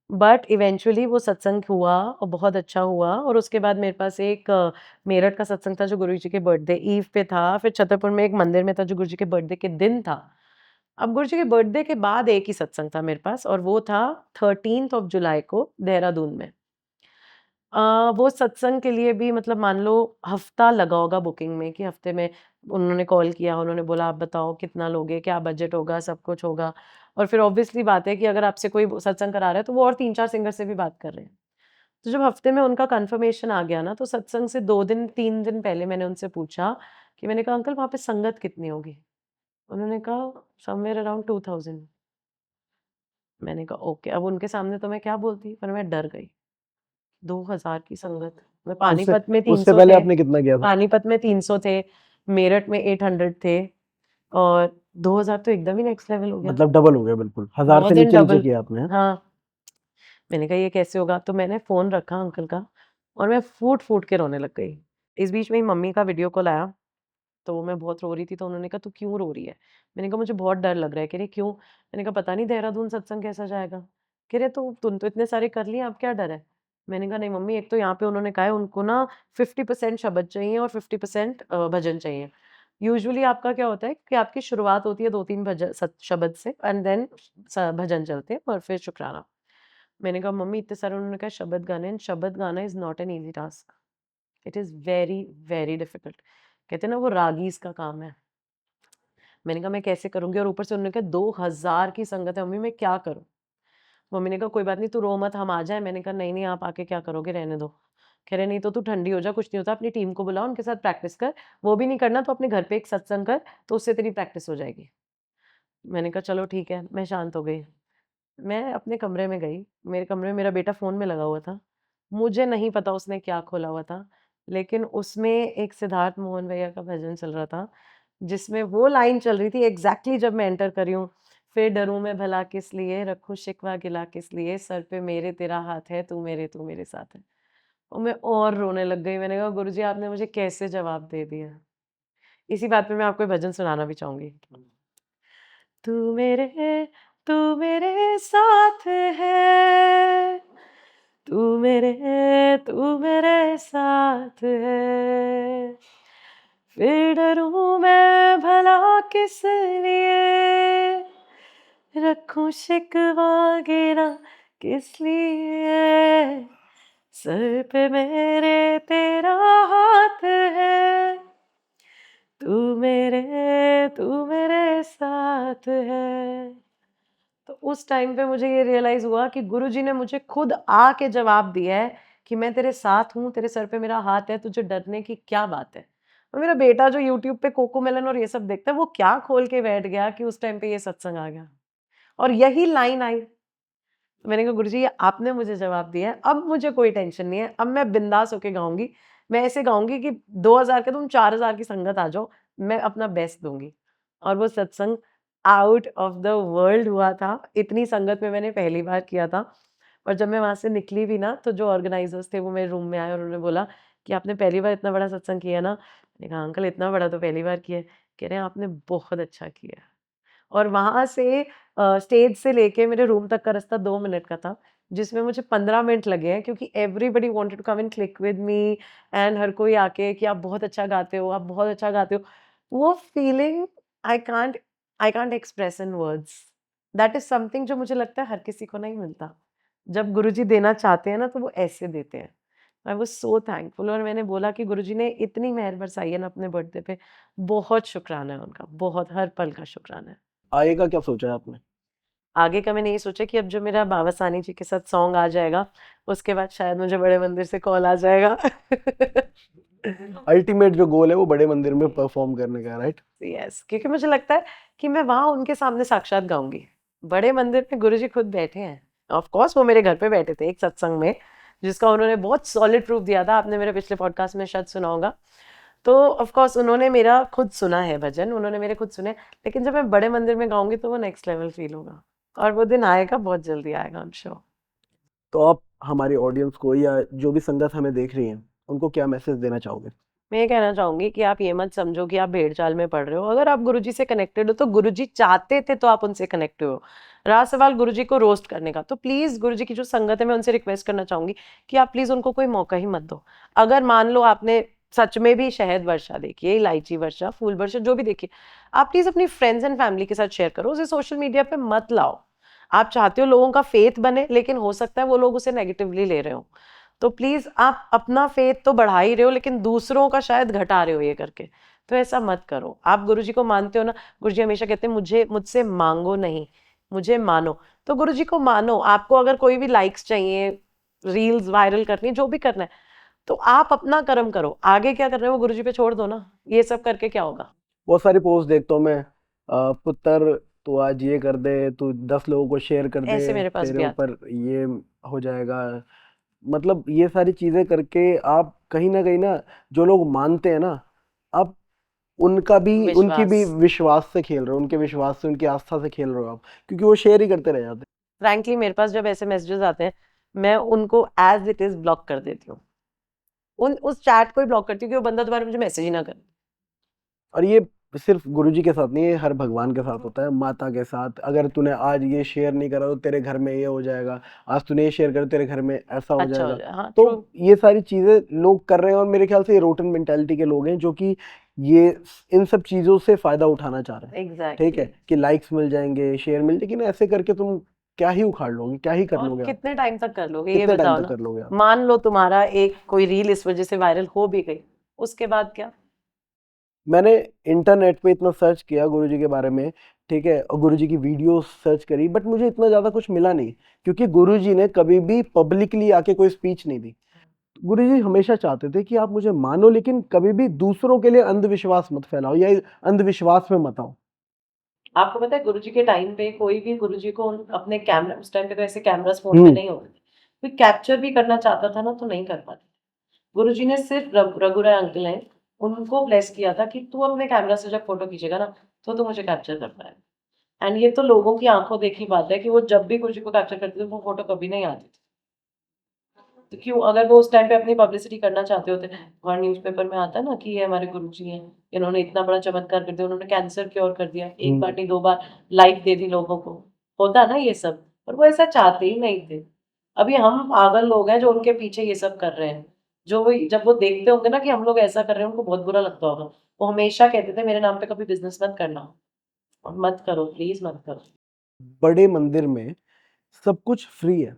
[SPEAKER 2] बट इवेंचुअली वो सत्संग हुआ और बहुत अच्छा हुआ और उसके बाद मेरे पास एक मेरठ का सत्संग था जो गुरुजी के बर्थडे ईव पे था, फिर छतरपुर में एक मंदिर में था जो गुरुजी के बर्थडे के दिन था। अब गुरुजी के बर्थडे के बाद एक ही सत्संग था मेरे पास और वो था 13 जुलाई को देहरादून में। वो सत्संग के लिए भी मतलब मान लो हफ्ता लगा होगा बुकिंग में, कि हफ्ते में उन्होंने कॉल किया, उन्होंने बोला आप बताओ कितना लोगे, क्या बजट होगा, सब कुछ होगा। और फिर ऑब्वियसली बात है कि अगर आपसे कोई सत्संग करा रहा है तो वो और 3-4 सिंगर से भी बात कर रहे हैं। तो जब हफ्ते में उनका कंफर्मेशन आ गया ना, तो सत्संग से 2 दिन 3 दिन पहले मैंने उनसे पूछा कि मैंने कहा अंकल वहाँ पे संगत कितनी होगी? उन्होंने कहा समवेयर अराउंड 2000। मैंने कहा ओके। अब उनके सामने तो मैं क्या बोलती, पर मैं डर गई। 2000 की संगत। मैं
[SPEAKER 1] हाँ, उससे
[SPEAKER 2] पानीपत में
[SPEAKER 1] उससे
[SPEAKER 2] 300
[SPEAKER 1] पहले
[SPEAKER 2] थे,
[SPEAKER 1] आपने कितना किया था?
[SPEAKER 2] पानीपत में 300 थे, मेरठ में 800 थे और 2000 तो एकदम ही नेक्स्ट लेवल हो गया।
[SPEAKER 1] मतलब डबल हो गया बिल्कुल, 1000
[SPEAKER 2] मोर
[SPEAKER 1] से
[SPEAKER 2] देन
[SPEAKER 1] नीचे नीचे
[SPEAKER 2] डबल।
[SPEAKER 1] किया आपने, हाँ?
[SPEAKER 2] हाँ, मैंने कहा ये कैसे होगा? तो मैंने फ़ोन रखा अंकल का और मैं फूट-फूट के रोने लग गई। इस बीच में ही मम्मी का वीडियो कॉल आया, तो मैं बहुत रो रही थी, तो उन्होंने कहा तू क्यों रो रही है? मैंने कहा मुझे बहुत डर लग रहा है। कह रही क्यों? मैंने कहा पता नहीं देहरादून सत्संग कैसा जाएगा? कह रहे तो तुम तो इतने सारे कर लिए, अब क्या डर है? मैंने कहा नहीं मम्मी, एक तो यहाँ पे उन्होंने कहा है उनको ना 50% शबद चाहिए और 50% भजन चाहिए। यूजुअली आपका क्या होता है कि आपकी शुरुआत होती है 2-3 शबद से एंड देन भजन चलते हैं और फिर शुक्राना। मैंने कहा मम्मी इतने सारे, उन्होंने कहा शबद गाने, एंड शबद गाना is not an easy task. It is very, very difficult. कहते हैं ना वो रागीज़ का काम है। मैंने कहा मैं कैसे करूँगी? और ऊपर से उन्होंने कहा 2000 की संगत है मम्मी, मैं क्या करूँ? मम्मी ने कहा कोई बात नहीं, तू रो मत, हम आ जाएँ। मैंने कहा नहीं, नहीं आप आके क्या करोगे? रहने दो। कह रहे नहीं तो तू ठंडी हो जा, कुछ नहीं होता, अपनी टीम को बुला, उनके साथ प्रैक्टिस कर। वो भी नहीं करना तो अपने घर पे एक सत्संग कर, तो उससे तेरी प्रैक्टिस हो जाएगी। मैंने कहा चलो ठीक है, मैं शांत हो गई। मैं अपने कमरे में गई, मेरे कमरे में मेरा बेटा फ़ोन में लगा हुआ था। मुझे नहीं पता उसने क्या खोला हुआ था, लेकिन उसमें एक सिद्धार्थ मोहन भैया का भजन चल रहा था, जिसमें वो लाइन चल रही थी एग्ज़ैक्टली जब मैं एंटर करी हूँ, फिर डरूँ मैं भला किस लिए, रखूँ शिकवा गिला किस लिए, सर पे मेरे तेरा हाथ है, तू मेरे साथ है। और मैं और रोने लग गई, मैंने कहा गुरुजी आपने मुझे कैसे जवाब दे दिया। इसी बात पे मैं आपको एक भजन सुनाना भी चाहूँगी। तू मेरे तू मेरे साथ है, तू मेरे साथ है, फिर डरूं मैं भला किस लिए, रखूं शिकवा गिरा किस लिए, सर पे मेरे तेरा हाथ है, तू मेरे साथ है। तो उस टाइम पे मुझे ये रियलाइज़ हुआ कि गुरुजी ने मुझे खुद आके जवाब दिया है कि मैं तेरे साथ हूँ, तेरे सर पे मेरा हाथ है, तुझे डरने की क्या बात है? और मेरा बेटा जो यूट्यूब पे कोकोमेलन और ये सब देखता है, वो क्या खोल के बैठ गया कि उस टाइम पे ये सत्संग आ गया। और यही लाइन आई। तो मैंने कहा गुरुजी ये आपने मुझे जवाब दिया है, अब मुझे कोई टेंशन नहीं है, अब मैं बिंदास होके गाऊँगी। मैं ऐसे गाऊँगी कि 2000 के तुम 4000 की संगत आ जाओ, मैं अपना बेस्ट दूँगी। और वो सत्संग आउट ऑफ द वर्ल्ड हुआ था। इतनी संगत में मैंने पहली बार किया था। और जब मैं वहाँ से निकली भी ना, तो जो ऑर्गेनाइज़र्स थे वो मेरे रूम में आए और उन्होंने बोला कि आपने पहली बार इतना बड़ा सत्संग किया ना? मैंने कहा अंकल इतना बड़ा तो पहली बार किया है। कह रहे हैं आपने बहुत अच्छा किया है। और वहाँ से स्टेज से लेके मेरे रूम तक का रास्ता 2 मिनट का था, जिसमें मुझे 15 मिनट लगे हैं, क्योंकि everybody wanted to come and click with me, and हर कोई आके कि आप बहुत अच्छा गाते हो, आप बहुत अच्छा गाते हो। वो feeling I can't I can't express in words. That is something जो मुझे लगता है हर किसी को नहीं मिलता। जब गुरुजी देना चाहते हैं ना, तो वो ऐसे देते हैं। आई वाज़ सो थैंकफुल। और मैंने बोला कि गुरुजी ने इतनी मेहर बरसाई है ना अपने बर्थडे पे, बहुत शुक्राना है उनका, बहुत, हर पल का शुक्राना है।
[SPEAKER 1] आगे का क्या सोचा है आपने?
[SPEAKER 2] आगे का मैंने ये सोचा कि अब जो मेरा बाबा सानी जी के साथ सॉन्ग आ जाएगा, उसके बाद शायद मुझे बड़े मंदिर से कॉल आ जाएगा।
[SPEAKER 1] अल्टीमेट जो गोल है वो बड़े मंदिर में परफॉर्म करने का, राइट?
[SPEAKER 2] यस, क्योंकि मुझे लगता है कि मैं वहाँ उनके सामने साक्षात गाऊँगी। बड़े मंदिर में गुरुजी खुद बैठे हैं। ऑफ कोर्स वो मेरे घर पे बैठे थे एक सत्संग में, जिसका उन्होंने बहुत सॉलिड प्रूफ दिया था, आपने मेरे पिछले पॉडकास्ट में शायद सुना होगा। तो ऑफ कोर्स उन्होंने मेरा खुद सुना है भजन, उन्होंने मेरे खुद सुने, लेकिन जब मैं बड़े मंदिर में गाऊँगी तो वो नेक्स्ट लेवल फ़ील होगा। और वो दिन आएगा, बहुत जल्दी आएगा, आई एम श्योर।
[SPEAKER 1] तो आप हमारी ऑडियंस को या जो भी संगत हमें देख रही हैं, उनको क्या मैसेज देना चाहोगे?
[SPEAKER 2] मैं ये कहना चाहूँगी कि आप ये मत समझो कि आप भेड़-चाल में पड़ रहे हो। अगर आप गुरुजी से कनेक्टेड हो, तो गुरुजी चाहते थे तो आप उनसे कनेक्ट हो। रहा सवाल गुरुजी को रोस्ट करने का, तो प्लीज़ गुरुजी की जो संगत है, मैं उनसे रिक्वेस्ट करना चाहूँगी कि आप प्लीज़ उनको कोई मौका ही मत दो। अगर मान लो आपने सच में भी शहद वर्षा देखिए, इलायची वर्षा, फूल वर्षा, जो भी देखिए, आप प्लीज अपनी फ्रेंड्स एंड फैमिली के साथ शेयर करो, उसे सोशल मीडिया पे मत लाओ। आप चाहते हो लोगों का फेथ बने, लेकिन हो सकता है वो लोग उसे नेगेटिवली ले रहे हो। तो प्लीज आप अपना फेथ तो बढ़ा ही रहे हो, लेकिन दूसरों का शायद घटा रहे हो ये करके। तो ऐसा मत करो। आप गुरुजी को मानते हो ना, गुरुजी हमेशा कहते हैं मुझसे मांगो नहीं, मुझे मानो। तो गुरुजी को मानो। आपको अगर कोई भी लाइक्स चाहिए, रील्स वायरल करनी है, जो भी करना है, तो आप अपना कर्म करो। आगे क्या कर रहे हो वो गुरुजी पे छोड़ दो ना। ये सब करके क्या होगा?
[SPEAKER 1] बहुत सारी पोस्ट देखता हूँ मैं, पुत्र तू आज ये कर दे, तू 10 लोगों को शेयर कर दे,
[SPEAKER 2] ऐसे मेरे पास
[SPEAKER 1] तेरे
[SPEAKER 2] भी आते
[SPEAKER 1] ऊपर ये हो जाएगा। मतलब ये सारी चीजें करके आप कहीं ना जो लोग मानते हैं ना, आप उनकी भी
[SPEAKER 2] विश्वास।
[SPEAKER 1] विश्वास से खेल रहे हो, उनके विश्वास से, उनकी आस्था से खेल रहे हो आप, क्योंकि वो शेयर ही करते रह जाते
[SPEAKER 2] फ्रैंकली मेरे पास जब ऐसे मैसेजेस आते हैं, मैं उनको एज इट इज ब्लॉक कर देती हूँ। उस चैट को ही ब्लॉक करती हूँ कि वो बंदा दोबारा मुझे मैसेज ही ना करे।
[SPEAKER 1] हैं। और ये सिर्फ गुरुजी के साथ नहीं है, हर भगवान के साथ होता है, माता के साथ। अगर तूने आज ये शेयर नहीं करा तो तेरे घर में ये हो जाएगा, आज तूने ये शेयर करा तेरे घर में ऐसा हो
[SPEAKER 2] अच्छा हो
[SPEAKER 1] जाएगा।
[SPEAKER 2] जाए, हाँ
[SPEAKER 1] तो
[SPEAKER 2] ट्रू।
[SPEAKER 1] ये सारी चीजें लोग कर रहे हैं, और मेरे ख्याल से ये रोटन मेंटालिटी के लोग हैं जो कि ये इन सब चीजों से फायदा उठाना चाह रहे हैं। ठीक है
[SPEAKER 2] एग्जैक्टली।
[SPEAKER 1] कि लाइक्स मिल जाएंगे, शेयर मिल, लेकिन ऐसे करके तुम क्या ही उखाड़ लोगे, क्या ही कर
[SPEAKER 2] और
[SPEAKER 1] लोगे आप,
[SPEAKER 2] कितने टाइम तक कर लोगे ये
[SPEAKER 1] कितने टाइम
[SPEAKER 2] बताओ
[SPEAKER 1] तक
[SPEAKER 2] ना।
[SPEAKER 1] कर लोगे आप।
[SPEAKER 2] मान लो तुम्हारा एक कोई रील इस वजह से वायरल हो भी गई, उसके बाद क्या?
[SPEAKER 1] मैंने इंटरनेट पे इतना सर्च किया गुरुजी के बारे में, ठीक है, और गुरुजी की वीडियो सर्च करी, बट मुझे इतना ज़्यादा कुछ मिला नहीं, क्योंकि गुरुजी ने कभी भी पब्लिकली आके कोई स्पीच नहीं दी। गुरुजी हमेशा चाहते थे कि आप मुझे मानो, लेकिन कभी भी दूसरों के लिए अंधविश्वास मत फैलाओ या अंधविश्वास में मत आओ।
[SPEAKER 2] आपको पता है गुरुजी के टाइम पे कोई भी गुरुजी को अपने कैमरा, उस टाइम पे तो ऐसे कैमरास फोन पे
[SPEAKER 1] हम्म।
[SPEAKER 2] नहीं होते थे, कोई कैप्चर भी करना चाहता था ना तो नहीं कर पाते। गुरुजी ने सिर्फ रघुराय अंकल हैं, उनको ब्लेस किया था कि तू अपने कैमरा से जब फोटो खींचेगा ना, तो तू मुझे कैप्चर कर पाएगा। एंड ये तो लोगों की आंखों देखी बात है कि वो जब भी गुरुजी को कैप्चर करते थे वो फोटो कभी नहीं आती थी। तो क्यों, अगर वो उस टाइम पे अपनी पब्लिसिटी करना चाहते होते, वहाँ न्यूज़पेपर में आता है ना कि ये हमारे गुरुजी हैं, इन्होंने इतना बड़ा चमत्कार कर दिया, उन्होंने कैंसर क्योर कर दिया, एक बार नहीं 2 बार लाइफ दे दी लोगों को, होता ना ये सब, पर वो ऐसा चाहते ही नहीं थे। अभी हम पागल लोग हैं जो उनके पीछे ये सब कर रहे हैं। जो वो जब वो देखते होंगे ना कि हम लोग ऐसा कर रहे हैं, उनको बहुत बुरा लगता होगा। वो हमेशा कहते थे मेरे नाम पे कभी बिज़नेस मत करना, और मत करो, प्लीज़ मत करो।
[SPEAKER 1] बड़े मंदिर में सब कुछ फ्री है,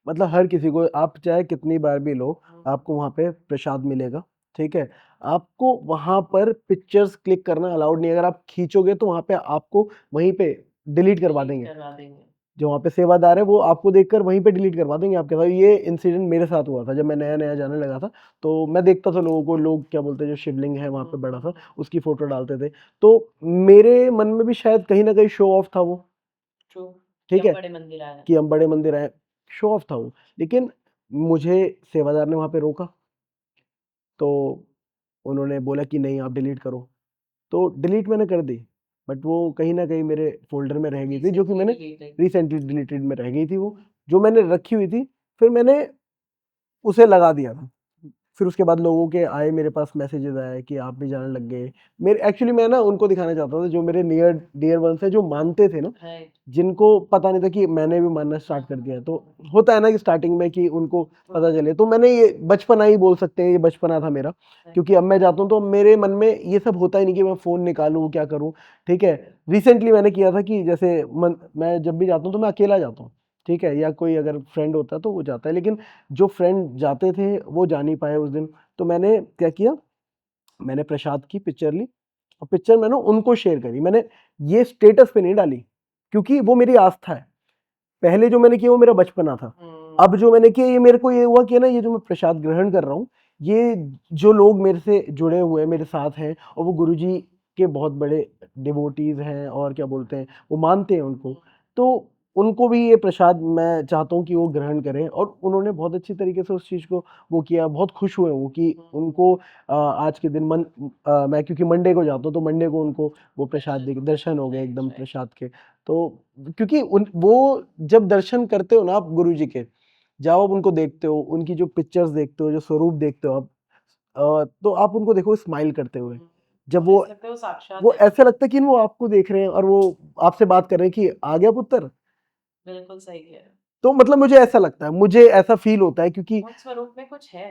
[SPEAKER 1] मतलब हर किसी को, आप चाहे कितनी बार भी लो, आपको वहाँ पे प्रसाद मिलेगा। ठीक है, आपको वहाँ पर पिक्चर्स क्लिक करना अलाउड नहीं है, अगर आप खींचोगे तो वहाँ पे आपको वहीं पे डिलीट करवा
[SPEAKER 2] डिलीट
[SPEAKER 1] देंगे।
[SPEAKER 2] करवा देंगे।
[SPEAKER 1] जो वहाँ पे सेवादार है वो आपको देखकर वहीं पे डिलीट करवा देंगे आपके साथ। ये इंसिडेंट मेरे साथ हुआ था जब मैं नया नया जाने लगा था। तो मैं देखता था लोगों को, लोग क्या बोलते हैं, जो शिवलिंग है वहाँ पे बड़ा सा, उसकी फोटो डालते थे, तो मेरे मन में भी शायद कहीं ना कहीं शो ऑफ था वो।
[SPEAKER 2] ट्रू। कि
[SPEAKER 1] ठीक
[SPEAKER 2] हम
[SPEAKER 1] है,
[SPEAKER 2] बड़े मंदिर आए हैं।
[SPEAKER 1] कि हम बड़े मंदिर आए, शो ऑफ था वो। लेकिन मुझे सेवादार ने वहाँ पे रोका, तो उन्होंने बोला कि नहीं आप डिलीट करो, तो डिलीट मैंने कर दी, बट वो कहीं न कहीं मेरे फ़ोल्डर में रह गई थी, जो कि मैंने रिसेंटली डिलीटेड में रह गई थी वो, जो मैंने रखी हुई थी, फिर मैंने उसे लगा दिया था। फिर उसके बाद लोगों के आए, मेरे पास मैसेजेस आए कि आप भी जाने लग गए। मेरे एक्चुअली मैं ना उनको दिखाना चाहता था, जो मेरे नियर डियर वन्स हैं, जो मानते थे ना,
[SPEAKER 2] राइट।
[SPEAKER 1] जिनको पता नहीं था कि मैंने भी मानना स्टार्ट कर दिया है। तो होता है ना कि स्टार्टिंग में कि उनको पता चले, तो मैंने ये बचपना ही बोल सकते हैं, ये बचपना था मेरा, क्योंकि अब मैं जाता हूँ तो मेरे मन में ये सब होता ही नहीं कि मैं फ़ोन निकालूँ, क्या करूँ। ठीक है, रिसेंटली मैंने किया था कि जैसे मैं जब भी जाता हूँ तो मैं अकेला जाता हूँ। ठीक है, या कोई अगर फ्रेंड होता है तो वो जाता है, लेकिन जो फ्रेंड जाते थे वो जा नहीं पाए उस दिन। तो मैंने क्या किया, मैंने प्रसाद की पिक्चर ली, और पिक्चर मैंने उनको शेयर करी। मैंने ये स्टेटस पे नहीं डाली, क्योंकि वो मेरी आस्था है। पहले जो मैंने किया वो मेरा बचपना था। अब जो मैंने किया, ये मेरे को ये हुआ कि ना, ये जो मैं प्रसाद ग्रहण कर रहा हूँ, ये जो लोग मेरे से जुड़े हुए हैं, मेरे साथ हैं, और वो गुरुजी के बहुत बड़े डिवोटीज हैं, और क्या बोलते हैं, वो मानते हैं उनको, तो उनको भी ये प्रसाद मैं चाहता हूँ कि वो ग्रहण करें। और उन्होंने बहुत अच्छी तरीके से उस चीज़ को वो किया, बहुत खुश हुए वो कि उनको आज के दिन मैं क्योंकि मंडे को जाता हूँ, तो मंडे को उनको वो प्रसाद दे दर्शन हो गए एकदम प्रसाद के। तो क्योंकि उन वो जब दर्शन करते हो ना आप गुरुजी के, जब आप उनको देखते हो, उनकी जो पिक्चर्स देखते हो, जो स्वरूप देखते हो आप, तो आप उनको देखो स्माइल करते हुए, जब
[SPEAKER 2] और ऐसा लगता है वो साक्षात
[SPEAKER 1] वो
[SPEAKER 2] है।
[SPEAKER 1] ऐसा लगता है कि वो आपको देख रहे हैं, और वो आपसे बात कर रहे हैं कि आ गया पुत्र।
[SPEAKER 2] बिल्कुल सही है।
[SPEAKER 1] तो मतलब मुझे ऐसा लगता है, मुझे ऐसा फील होता है, क्योंकि
[SPEAKER 2] उन स्वरूप में कुछ है।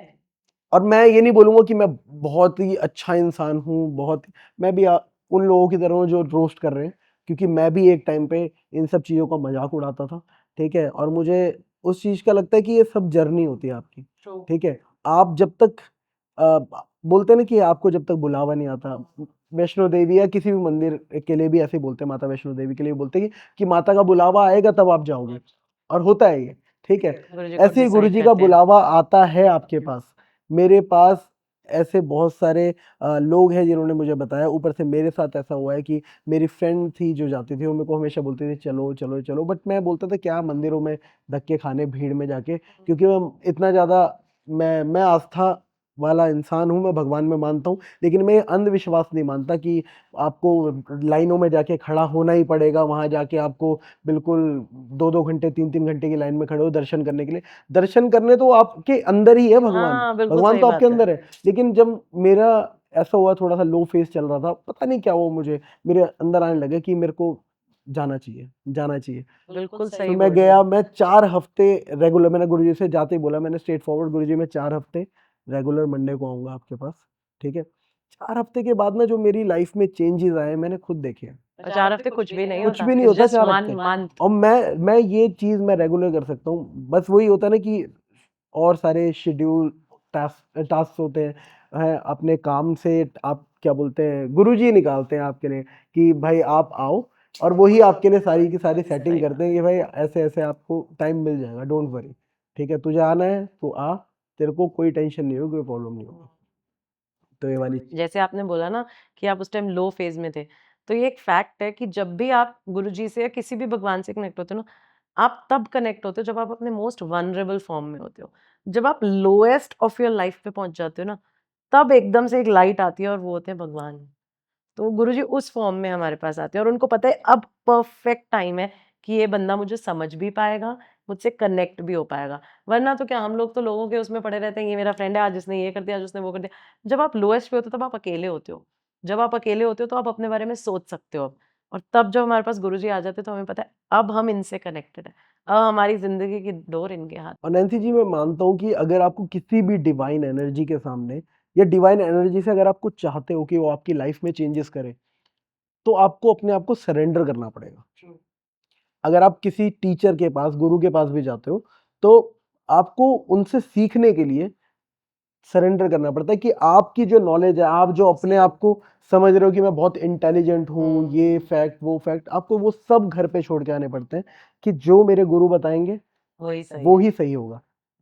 [SPEAKER 1] और मैं ये नहीं बोलूँगा कि मैं बहुत ही अच्छा इंसान हूँ, मैं भी उन लोगों की तरह हूँ जो रोस्ट कर रहे हैं, क्योंकि मैं भी एक टाइम पे इन सब चीज़ों का मज़ाक उड़ाता था, ठीक है? और मुझे उस चीज़ का लगता है कि ये सब जर्नी होती है आपकी, ठीक है? आप जब तक बोलते हैं ना कि आपको जब तक बुलावा नहीं आता, वैष्णो देवी या किसी भी मंदिर के लिए भी ऐसे ही बोलते हैं, माता वैष्णो देवी के लिए भी बोलते हैं कि माता का बुलावा आएगा तब आप जाओगे, और होता है ये, ठीक है?
[SPEAKER 2] गुरुजी खुद
[SPEAKER 1] ऐसे ही
[SPEAKER 2] डिसाइड
[SPEAKER 1] गुरुजी का
[SPEAKER 2] करते हैं।
[SPEAKER 1] बुलावा आता है आपके पास। मेरे पास ऐसे बहुत सारे लोग हैं जिन्होंने मुझे बताया, ऊपर से मेरे साथ ऐसा हुआ है कि मेरी फ्रेंड थी जो जाती थी, वो मेरे को हमेशा बोलती थी चलो चलो चलो, बट मैं बोलता था क्या मंदिरों में धक्के खाने भीड़ में जाके, क्योंकि मैं इतना ज़्यादा मैं आस्था वाला इंसान हूँ, मैं भगवान में मानता हूँ, लेकिन मैं ये अंधविश्वास नहीं मानता कि आपको लाइनों में जाके खड़ा होना ही पड़ेगा, वहाँ जाके आपको बिल्कुल 2-2 घंटे 3-3 घंटे की लाइन में खड़े हो दर्शन करने के लिए। दर्शन करने तो आपके अंदर ही है भगवान,
[SPEAKER 2] हाँ, बिल्कुल
[SPEAKER 1] भगवान
[SPEAKER 2] सही
[SPEAKER 1] तो आपके
[SPEAKER 2] बात है।
[SPEAKER 1] अंदर है। लेकिन जब मेरा ऐसा हुआ, थोड़ा-सा लो फेज़ चल रहा था, पता नहीं क्या हुआ मुझे, मेरे अंदर आने लगा कि मेरे को जाना चाहिए, जाना चाहिए।
[SPEAKER 2] बिल्कुल
[SPEAKER 1] फिर
[SPEAKER 2] सही
[SPEAKER 1] मैं
[SPEAKER 2] बोल रहे
[SPEAKER 1] गया,
[SPEAKER 2] हो।
[SPEAKER 1] मैं 4 हफ्ते रेगुलर, मैंने गुरुजी से जाते ही बोला, मैंने स्ट्रेट फॉरवर्ड, गुरुजी मैं 4 हफ्ते रेगुलर मंडे को आऊँगा आपके पास, ठीक है? 4 हफ्ते के बाद ना जो मेरी लाइफ़ में चेंजेज़ आए, मैंने खुद देखे हैं।
[SPEAKER 2] और 4 हफ्ते कुछ भी नहीं
[SPEAKER 1] कुछ
[SPEAKER 2] होता।
[SPEAKER 1] भी नहीं
[SPEAKER 2] इट्स
[SPEAKER 1] होता
[SPEAKER 2] जस्ट
[SPEAKER 1] 4
[SPEAKER 2] 1
[SPEAKER 1] हफ्ते।
[SPEAKER 2] मंथ।
[SPEAKER 1] और मैं ये चीज़ मैं रेगुलर कर सकता हूँ। बस वही होता है ना कि और सारे शेड्यूल टास्क होते हैं अपने काम से, आप क्या बोलते हैं, गुरुजी निकालते हैं आपके लिए कि भाई आप आओ, और वही आपके लिए सारी की सारी सेटिंग
[SPEAKER 2] सही
[SPEAKER 1] करते हैं कि भाई ऐसे-ऐसे आपको टाइम मिल जाएगा, डोंट वरी, ठीक है? तुझे आना है तो आ, तेरे को कोई टेंशन नहीं होगी, कोई प्रॉब्लम नहीं होगी। तो ये वाली चीज़।
[SPEAKER 2] जैसे आपने बोला ना कि आप उस टाइम लो फेज़ में थे, तो ये एक फैक्ट है कि जब भी आप गुरुजी से या किसी भी भगवान से कनेक्ट होते हो ना, आप तब कनेक्ट होते हो जब आप अपने मोस्ट वल्नरेबल फॉर्म में होते हो। जब आप लोएस्ट ऑफ योर लाइफ पे पहुँच जाते हो ना, तब एकदम से एक लाइट आती है और वो होते हैं भगवान। तो गुरुजी उस फॉर्म में हमारे पास आते हैं और उनको पता है अब परफेक्ट टाइम है कि ये बंदा मुझे समझ भी पाएगा, मुझसे कनेक्ट भी हो पाएगा। वरना तो क्या, हम लोग तो लोगों के उसमें पड़े रहते हैं, ये मेरा फ्रेंड है, आज इसने ये कर दिया, आज उसने वो कर दिया। जब आप लोएस्ट पे होते हो तब आप अकेले होते हो। जब आप अकेले होते हो तो आप अपने बारे में सोच सकते हो अब। और तब जब हमारे पास गुरुजी आ जाते हैं तो हमें पता है अब हम इनसे कनेक्टेड हैं। अब हमारी ज़िंदगी की डोर इनके हाथ।
[SPEAKER 1] और नैन्सी जी, मैं मानता हूँ कि अगर आपको किसी भी डिवाइन एनर्जी के सामने, या डिवाइन एनर्जी से अगर आप कुछ चाहते हो कि वो आपकी लाइफ में चेंजेस करे, तो आपको अपने आप को सरेंडर करना पड़ेगा। अगर आप किसी टीचर के पास, गुरु के पास भी जाते हो, तो आपको उनसे सीखने के लिए सरेंडर करना पड़ता है कि आपकी जो नॉलेज है, आप जो अपने आप को समझ रहे हो कि मैं बहुत इंटेलिजेंट हूँ, ये फैक्ट, वो फैक्ट, आपको वो सब घर पे छोड़ के आने पड़ते हैं कि जो मेरे गुरु बताएँगे,
[SPEAKER 2] वही सही
[SPEAKER 1] वो
[SPEAKER 2] है।
[SPEAKER 1] ही सही होगा।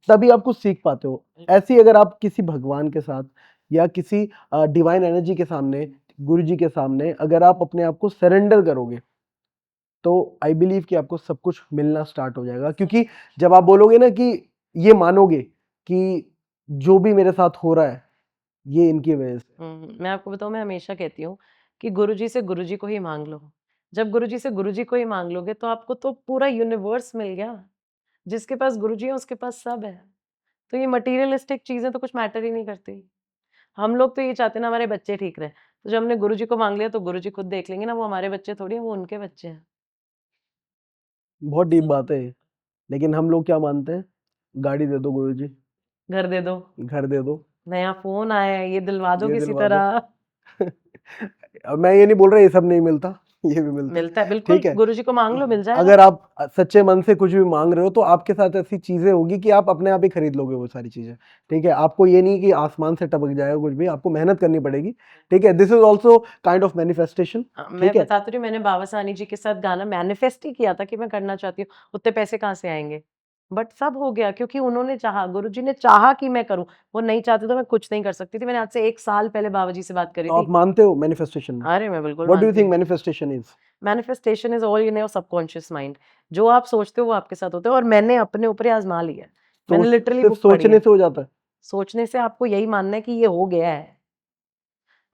[SPEAKER 1] तभी आप कुछ सीख पाते हो। ऐसे ही अगर आप किसी भगवान के साथ या किसी डिवाइन एनर्जी के सामने, गुरुजी के सामने अगर आप अपने आप को सरेंडर करोगे, तो आई बिलीव कि आपको सब कुछ मिलना स्टार्ट हो जाएगा। क्योंकि जब आप बोलोगे ना कि ये मानोगे कि जो भी मेरे साथ हो रहा है, ये इनकी वजह से।
[SPEAKER 2] मैं आपको बताऊँ, मैं हमेशा कहती हूँ कि गुरुजी से गुरुजी को ही माँग लो। जब गुरुजी से गुरुजी को ही माँग लोगे तो आपको तो पूरा यूनिवर्स मिल गया। जिसके पास गुरुजी है उसके पास सब है। तो ये मटीरियलिस्टिक चीज़ें तो कुछ मैटर ही नहीं करती। हम लोग तो ये चाहते हैं ना हमारे बच्चे ठीक रहें। तो जब हमने गुरुजी को माँग लिया तो गुरुजी खुद देख लेंगे ना, वो हमारे बच्चे थोड़ी हैं, वो उनके बच्चे हैं।
[SPEAKER 1] बहुत डीप बात है ये। लेकिन हम लोग क्या मानते हैं? गाड़ी दे दो गुरुजी,
[SPEAKER 2] घर दे दो,
[SPEAKER 1] घर दे दो,
[SPEAKER 2] नया फ़ोन आया है, ये दिलवा दो
[SPEAKER 1] ये
[SPEAKER 2] किसी
[SPEAKER 1] दिलवा दो।
[SPEAKER 2] तरह।
[SPEAKER 1] अब मैं ये नहीं बोल रहा ये सब नहीं मिलता, ये भी मिलता है,
[SPEAKER 2] मिलता है, बिल्कुल
[SPEAKER 1] ठीक है?
[SPEAKER 2] गुरुजी को माँग लो, मिल जाएगा।
[SPEAKER 1] अगर आप सच्चे मन से कुछ भी माँग रहे हो, तो आपके साथ ऐसी चीज़ें होगी कि आप अपने आप ही खरीद लोगे वो सारी चीज़ें, ठीक है? आपको ये नहीं कि आसमान से टपक जाएगा कुछ भी, आपको मेहनत करनी पड़ेगी, ठीक है? This is also kind of manifestation,
[SPEAKER 2] मैं
[SPEAKER 1] ठीक है?
[SPEAKER 2] बता तो रही हूँ, मैंने बाबा साहनी जी के साथ गाना मैनिफेस्ट ही किया था कि मैं करना चाहती हूँ, उतने पैसे कहाँ से आएँगे? बट सब हो गया क्योंकि उन्होंने चाहा, गुरुजी ने चाहा कि मैं करूँ, वो नहीं चाहते तो मैं कुछ नहीं कर सकती थी। मैंने आज से 1 साल पहले बाबा जी से बात करी
[SPEAKER 1] तो आप
[SPEAKER 2] थी।
[SPEAKER 1] मानते हो मैनिफेस्टेशन में?
[SPEAKER 2] अरे! मैं बिल्कुल
[SPEAKER 1] व्हाट डू यू
[SPEAKER 2] मानती
[SPEAKER 1] थिंक
[SPEAKER 2] हूँ।
[SPEAKER 1] Manifestation is?
[SPEAKER 2] Manifestation is all in your subconscious mind. जो आप सोचते हो वो आपके साथ होता है और मैंने अपने ऊपर ही आज़मा लिया है। मैंने लिटरली
[SPEAKER 1] सिर्फ
[SPEAKER 2] बुक पढ़ी
[SPEAKER 1] सोचने
[SPEAKER 2] है।
[SPEAKER 1] से हो जाता है?
[SPEAKER 2] सोचने से आपको यही मानना है कि ये हो गया है।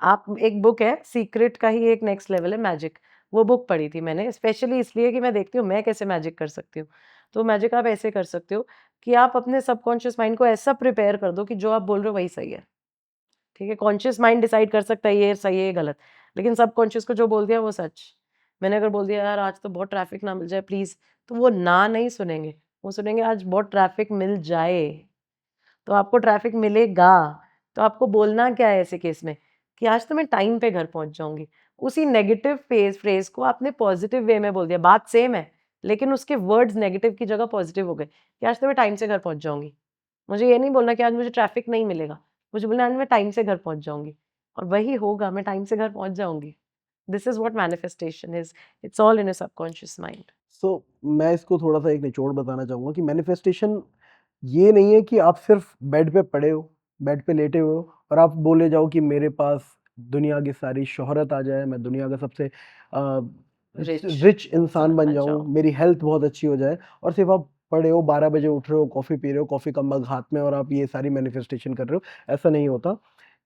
[SPEAKER 2] आप, एक बुक है सीक्रेट का ही एक नेक्स्ट लेवल है, मैजिक। वो बुक पढ़ी थी मैंने स्पेशली इसलिए कि मैं देखती हूँ मैं कैसे मैजिक कर सकती हूँ। तो मैजिक आप ऐसे कर सकते हो कि आप अपने सबकॉन्शियस माइंड को ऐसा प्रिपेयर कर दो कि जो आप बोल रहे हो वही सही है। ठीक है? कॉन्शियस माइंड डिसाइड कर सकता है ये सही है, ये गलत। लेकिन सबकॉन्शियस को जो बोल दिया वो सच। मैंने अगर बोल दिया यार आज तो बहुत ट्रैफिक ना मिल जाए प्लीज़, तो वो ना नहीं सुनेंगे। वो सुनेंगे आज बहुत ट्रैफिक मिल जाए। तो आपको ट्रैफिक मिलेगा। तो आपको बोलना क्या है ऐसे केस में कि आज तो मैं टाइम पे घर पहुँच जाऊँगी। उसी नेगेटिव फ्रेज़ को आपने पॉज़िटिव वे में बोल दिया। बात सेम है, लेकिन उसके वर्ड्स नेगेटिव की जगह पॉज़िटिव हो गए कि आज तो मैं टाइम से घर पहुँच जाऊँगी। मुझे ये नहीं बोलना कि आज मुझे ट्रैफिक नहीं मिलेगा। मुझे बोलना है आज मैं टाइम से घर पहुँच जाऊँगी और वही होगा, मैं टाइम से घर पहुँच जाऊँगी। This is what manifestation is. It's all in your subconscious mind.
[SPEAKER 1] So मैं इसको थोड़ा-सा एक निचोड़ बताना चाहूँगा कि मैनिफेस्टेशन ये नहीं है कि आप सिर्फ़ बेड पे पड़े हो, बेड पे लेटे हुए हो और आप बोले जाओ कि मेरे पास दुनिया की सारी शोहरत आ जाए, मैं दुनिया का सबसे
[SPEAKER 2] रिच
[SPEAKER 1] रिच इंसान
[SPEAKER 2] इंसान
[SPEAKER 1] बन
[SPEAKER 2] बन
[SPEAKER 1] जाऊँ,
[SPEAKER 2] जाओ।
[SPEAKER 1] मेरी हेल्थ बहुत अच्छी हो जाए और सिर्फ़ आप पड़े हो, 12 बजे उठ रहे हो, कॉफ़ी पी रहे हो, कॉफ़ी का मग हाथ में और आप ये सारी मैनिफेस्टेशन कर रहे हो, ऐसा नहीं होता।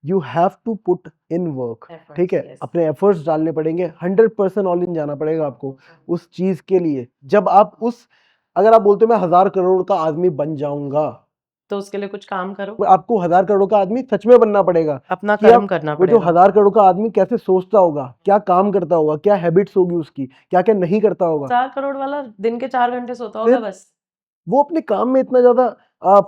[SPEAKER 1] You have to put in work, ठीक
[SPEAKER 2] एफर्ट्स,
[SPEAKER 1] है?
[SPEAKER 2] यस।
[SPEAKER 1] अपने एफर्ट्स डालने पड़ेंगे, 100% ऑल इन जाना पड़ेगा आपको उस चीज़ के लिए। जब आप उस अगर आप बोलते हो मैं 1000 करोड़ का आदमी बन जाऊँगा,
[SPEAKER 2] तो उसके लिए कुछ काम करो,
[SPEAKER 1] तो आपको 1000 करोड़ का आदमी सच में बनना पड़ेगा
[SPEAKER 2] अपना
[SPEAKER 1] कि
[SPEAKER 2] कर्म
[SPEAKER 1] आप
[SPEAKER 2] करना
[SPEAKER 1] वो जो
[SPEAKER 2] पड़ेगा।
[SPEAKER 1] 1000 करोड़ का आदमी कैसे सोचता होगा, क्या काम करता होगा, क्या हैबिट्स होगी उसकी, क्या-क्या नहीं करता होगा।
[SPEAKER 2] 4 करोड़ वाला दिन के 4 घंटे सोता होगा
[SPEAKER 1] फिर
[SPEAKER 2] बस।
[SPEAKER 1] वो अपने काम में इतना ज़्यादा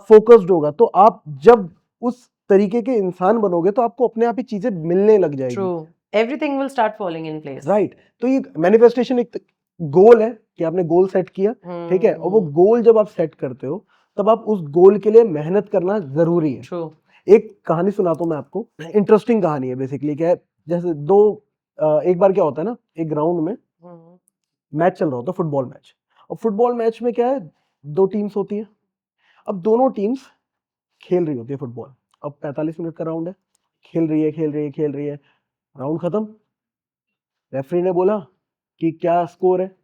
[SPEAKER 1] फ़ोकस्ड होगा, तो आप जब उस तरीके के इंसान बनोगे, तो आपको अपने आप ही चीज़ें मिलने लग
[SPEAKER 2] ट्रू।
[SPEAKER 1] जाएगी।
[SPEAKER 2] Everything will start falling in place.
[SPEAKER 1] Right, तो ये मैनिफेस्टेशन एक गोल है कि आपने गोल सेट किया, ठीक है? और वो गोल जब आप सेट करते हो, तब आप उस गोल के लिए मेहनत करना ज़रूरी है।
[SPEAKER 2] ट्रू।
[SPEAKER 1] एक कहानी सुनाता हूँ मैं आपको, इंटरेस्टिंग कहानी है बेसिकली। क्या है, जैसे एक बार क्या होता है ना, एक ग्राउंड में
[SPEAKER 2] हुँ।
[SPEAKER 1] मैच चल रहा होता है, फुटबॉल मैच। और फुटबॉल मैच में क्या है, 2 टीम्स होती हैं। अब दोनों टीम्स खेल रही होती है फुटबॉल। अब 45 मिनट का राउंड है, खेल रही है, खेल रही है, खेल रही है, राउंड खत्म। रेफरी ने बोला कि क्या स्कोर है?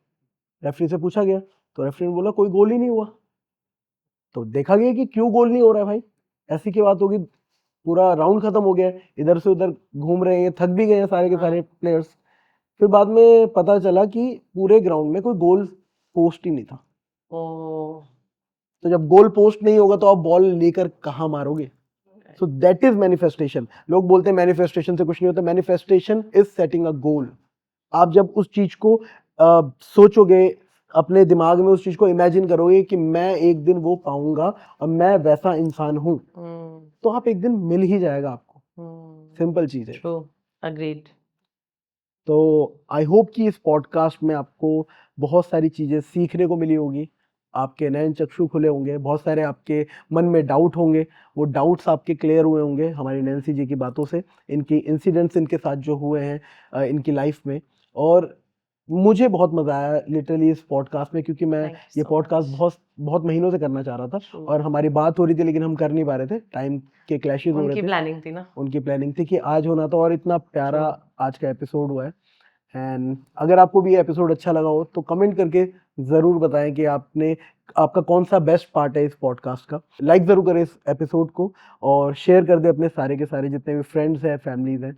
[SPEAKER 1] रेफरी से पूछा गया, तो रेफरी ने बोला कोई गोल ही नहीं हुआ। तो देखा गया कि क्यों गोल नहीं हो रहा है भाई, ऐसी क्या बात होगी, पूरा राउंड खत्म हो गया है, इधर से उधर घूम रहे हैं, थक भी गए हैं सारे के सारे
[SPEAKER 2] हाँ।
[SPEAKER 1] प्लेयर्स। फिर बाद में पता चला कि पूरे ग्राउंड में कोई गोल पोस्ट ही नहीं था।
[SPEAKER 2] ओह!
[SPEAKER 1] तो जब गोल पोस्ट नहीं होगा तो आप बॉल लेकर कहाँ मारोगे? So that is manifestation. लोग बोलते हैं मैनिफेस्टेशन से कुछ नहीं होता। मैनिफेस्टेशन इज सेटिंग अ गोल। आप जब उस चीज को सोचोगे, अपने दिमाग में उस चीज को इमेजिन करोगे कि मैं एक दिन वो पाऊंगा और मैं वैसा इंसान हूं,
[SPEAKER 2] हुँ,
[SPEAKER 1] तो आप एक दिन मिल ही जाएगा आपको।
[SPEAKER 2] हुँ।
[SPEAKER 1] सिंपल चीज है।
[SPEAKER 2] True, agreed.
[SPEAKER 1] तो आई होप कि इस पॉडकास्ट में आपको बहुत सारी चीज़ें सीखने को मिली होगी, आपके नयन चक्षु खुले होंगे, बहुत सारे आपके मन में डाउट होंगे, वो डाउट्स आपके क्लियर हुए होंगे हमारी नैन्सी जी की बातों से, इनकी इंसिडेंट्स इनके साथ जो हुए हैं इनकी लाइफ में। और मुझे बहुत मज़ा आया लिटरली इस पॉडकास्ट में, क्योंकि मैं
[SPEAKER 2] थैंक यू
[SPEAKER 1] ये
[SPEAKER 2] सो
[SPEAKER 1] पॉडकास्ट
[SPEAKER 2] मच।
[SPEAKER 1] बहुत बहुत महीनों से करना चाह रहा था
[SPEAKER 2] ट्रू।
[SPEAKER 1] और हमारी बात हो रही थी लेकिन हम कर नहीं पा रहे थे, टाइम के क्लैशेस हो रहे
[SPEAKER 2] उनकी
[SPEAKER 1] थे।
[SPEAKER 2] प्लानिंग थी ना।
[SPEAKER 1] उनकी प्लानिंग थी कि आज होना था और इतना प्यारा
[SPEAKER 2] ट्रू।
[SPEAKER 1] आज का एपिसोड हुआ है। एंड अगर आपको भी ये एपिसोड अच्छा लगा हो तो कमेंट करके ज़रूर बताएं कि आपका कौन सा बेस्ट पार्ट है इस पॉडकास्ट का। लाइक ज़रूर करें इस एपिसोड को और शेयर कर दें अपने सारे के सारे जितने भी फ्रेंड्स हैं, फैमिलीज हैं,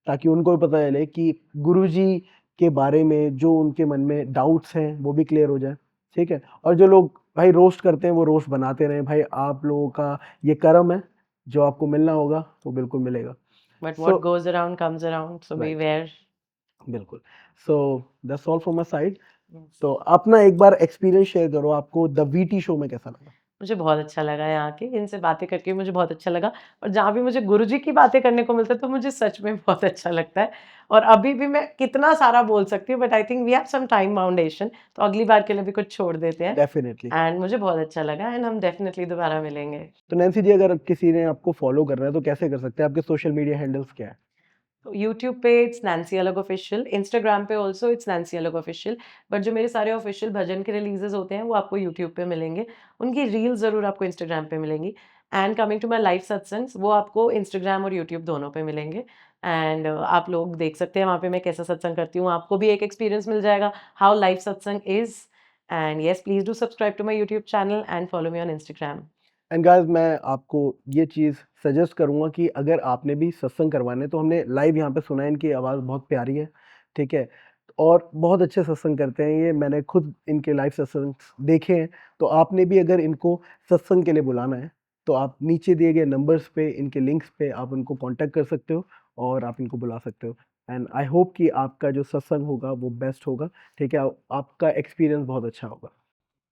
[SPEAKER 1] ताकि उनको भी पता चले कि गुरुजी के बारे में जो उनके मन में डाउट्स हैं वो भी क्लियर हो जाए, ठीक है? और जो लोग भाई रोस्ट करते हैं वो रोस्ट बनाते रहें भाई, आप लोगों का ये कर्म है, जो आपको मिलना होगा वो बिल्कुल मिलेगा।
[SPEAKER 2] But
[SPEAKER 1] so
[SPEAKER 2] what goes around comes around, so
[SPEAKER 1] right,
[SPEAKER 2] beware.
[SPEAKER 1] बिल्कुल। So that's all from my side.
[SPEAKER 2] Yes.
[SPEAKER 1] तो अपना एक बार एक्सपीरियंस शेयर करो, आपको द वीटी शो में कैसा लगा?
[SPEAKER 2] मुझे बहुत अच्छा लगा यहाँ आके, इनसे बातें करके मुझे बहुत अच्छा लगा और जहाँ भी मुझे गुरुजी की बातें करने को मिलता है, तो मुझे सच में बहुत अच्छा लगता है और अभी भी मैं कितना सारा बोल सकती हूँ, but I think we have some time foundation, तो अगली बार के लिए भी कुछ छोड़ देते हैं।
[SPEAKER 1] डेफिनेटली।
[SPEAKER 2] एंड मुझे बहुत अच्छा लगा एंड हम डेफिनिटली दोबारा मिलेंगे।
[SPEAKER 1] तो नैन्सी जी, अगर किसी ने आपको फॉलो करना है तो कैसे कर सकते हैं? आपके सोशल मीडिया हैंडल्स क्या है?
[SPEAKER 2] तो यूट्यूब पे इट्स नैन्सी अलग ऑफिशियल, इंस्टाग्राम पे ऑल्सो इट्स नैन्सी अलग ऑफिशियल, बट जो मेरे सारे ऑफिशियल भजन के रिलीजेस होते हैं वो आपको यूट्यूब पे मिलेंगे, उनकी रील ज़रूर आपको इंस्टाग्राम पे मिलेंगी। And coming to my live satsangs, वो आपको इंस्टाग्राम और यूट्यूब दोनों पे मिलेंगे। एंड आप लोग देख सकते हैं वहाँ पे मैं कैसा सत्संग करती हूँ, आपको भी एक एक्सपीरियंस मिल जाएगा how live satsang is. And yes, please do subscribe to my YouTube channel and follow me on Instagram.
[SPEAKER 1] And guys, मैं आपको ये चीज़ सजेस्ट करूँगा कि अगर आपने भी सत्संग करवाने, तो हमने लाइव यहाँ पे सुना है, इनकी आवाज़ बहुत प्यारी है, ठीक है? और बहुत अच्छे सत्संग करते हैं ये, मैंने खुद इनके लाइव सत्संग देखे हैं। तो आपने भी अगर इनको सत्संग के लिए बुलाना है, तो आप नीचे दिए गए नंबर्स पे, इनके लिंक्स पे आप उनको कॉन्टैक्ट कर सकते हो और आप इनको बुला सकते हो। एंड आई होप कि आपका जो सत्संग होगा वो बेस्ट होगा, ठीक है? आपका एक्सपीरियंस बहुत अच्छा होगा।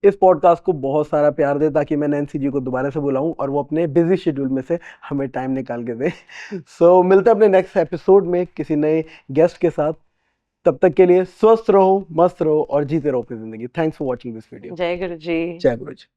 [SPEAKER 1] इस पॉडकास्ट को बहुत सारा प्यार दे ताकि मैं नैन्सी जी को दोबारा से बुलाऊं और वो अपने बिजी शेड्यूल में से हमें टाइम निकाल के दे। सो मिलते हैं अपने नेक्स्ट एपिसोड में किसी नए गेस्ट के साथ। तब तक के लिए स्वस्थ रहो, मस्त रहो और जीते रहो अपनी जिंदगी। Thanks for watching this video.
[SPEAKER 2] जय गुरु जी।
[SPEAKER 1] जय गुरु जी।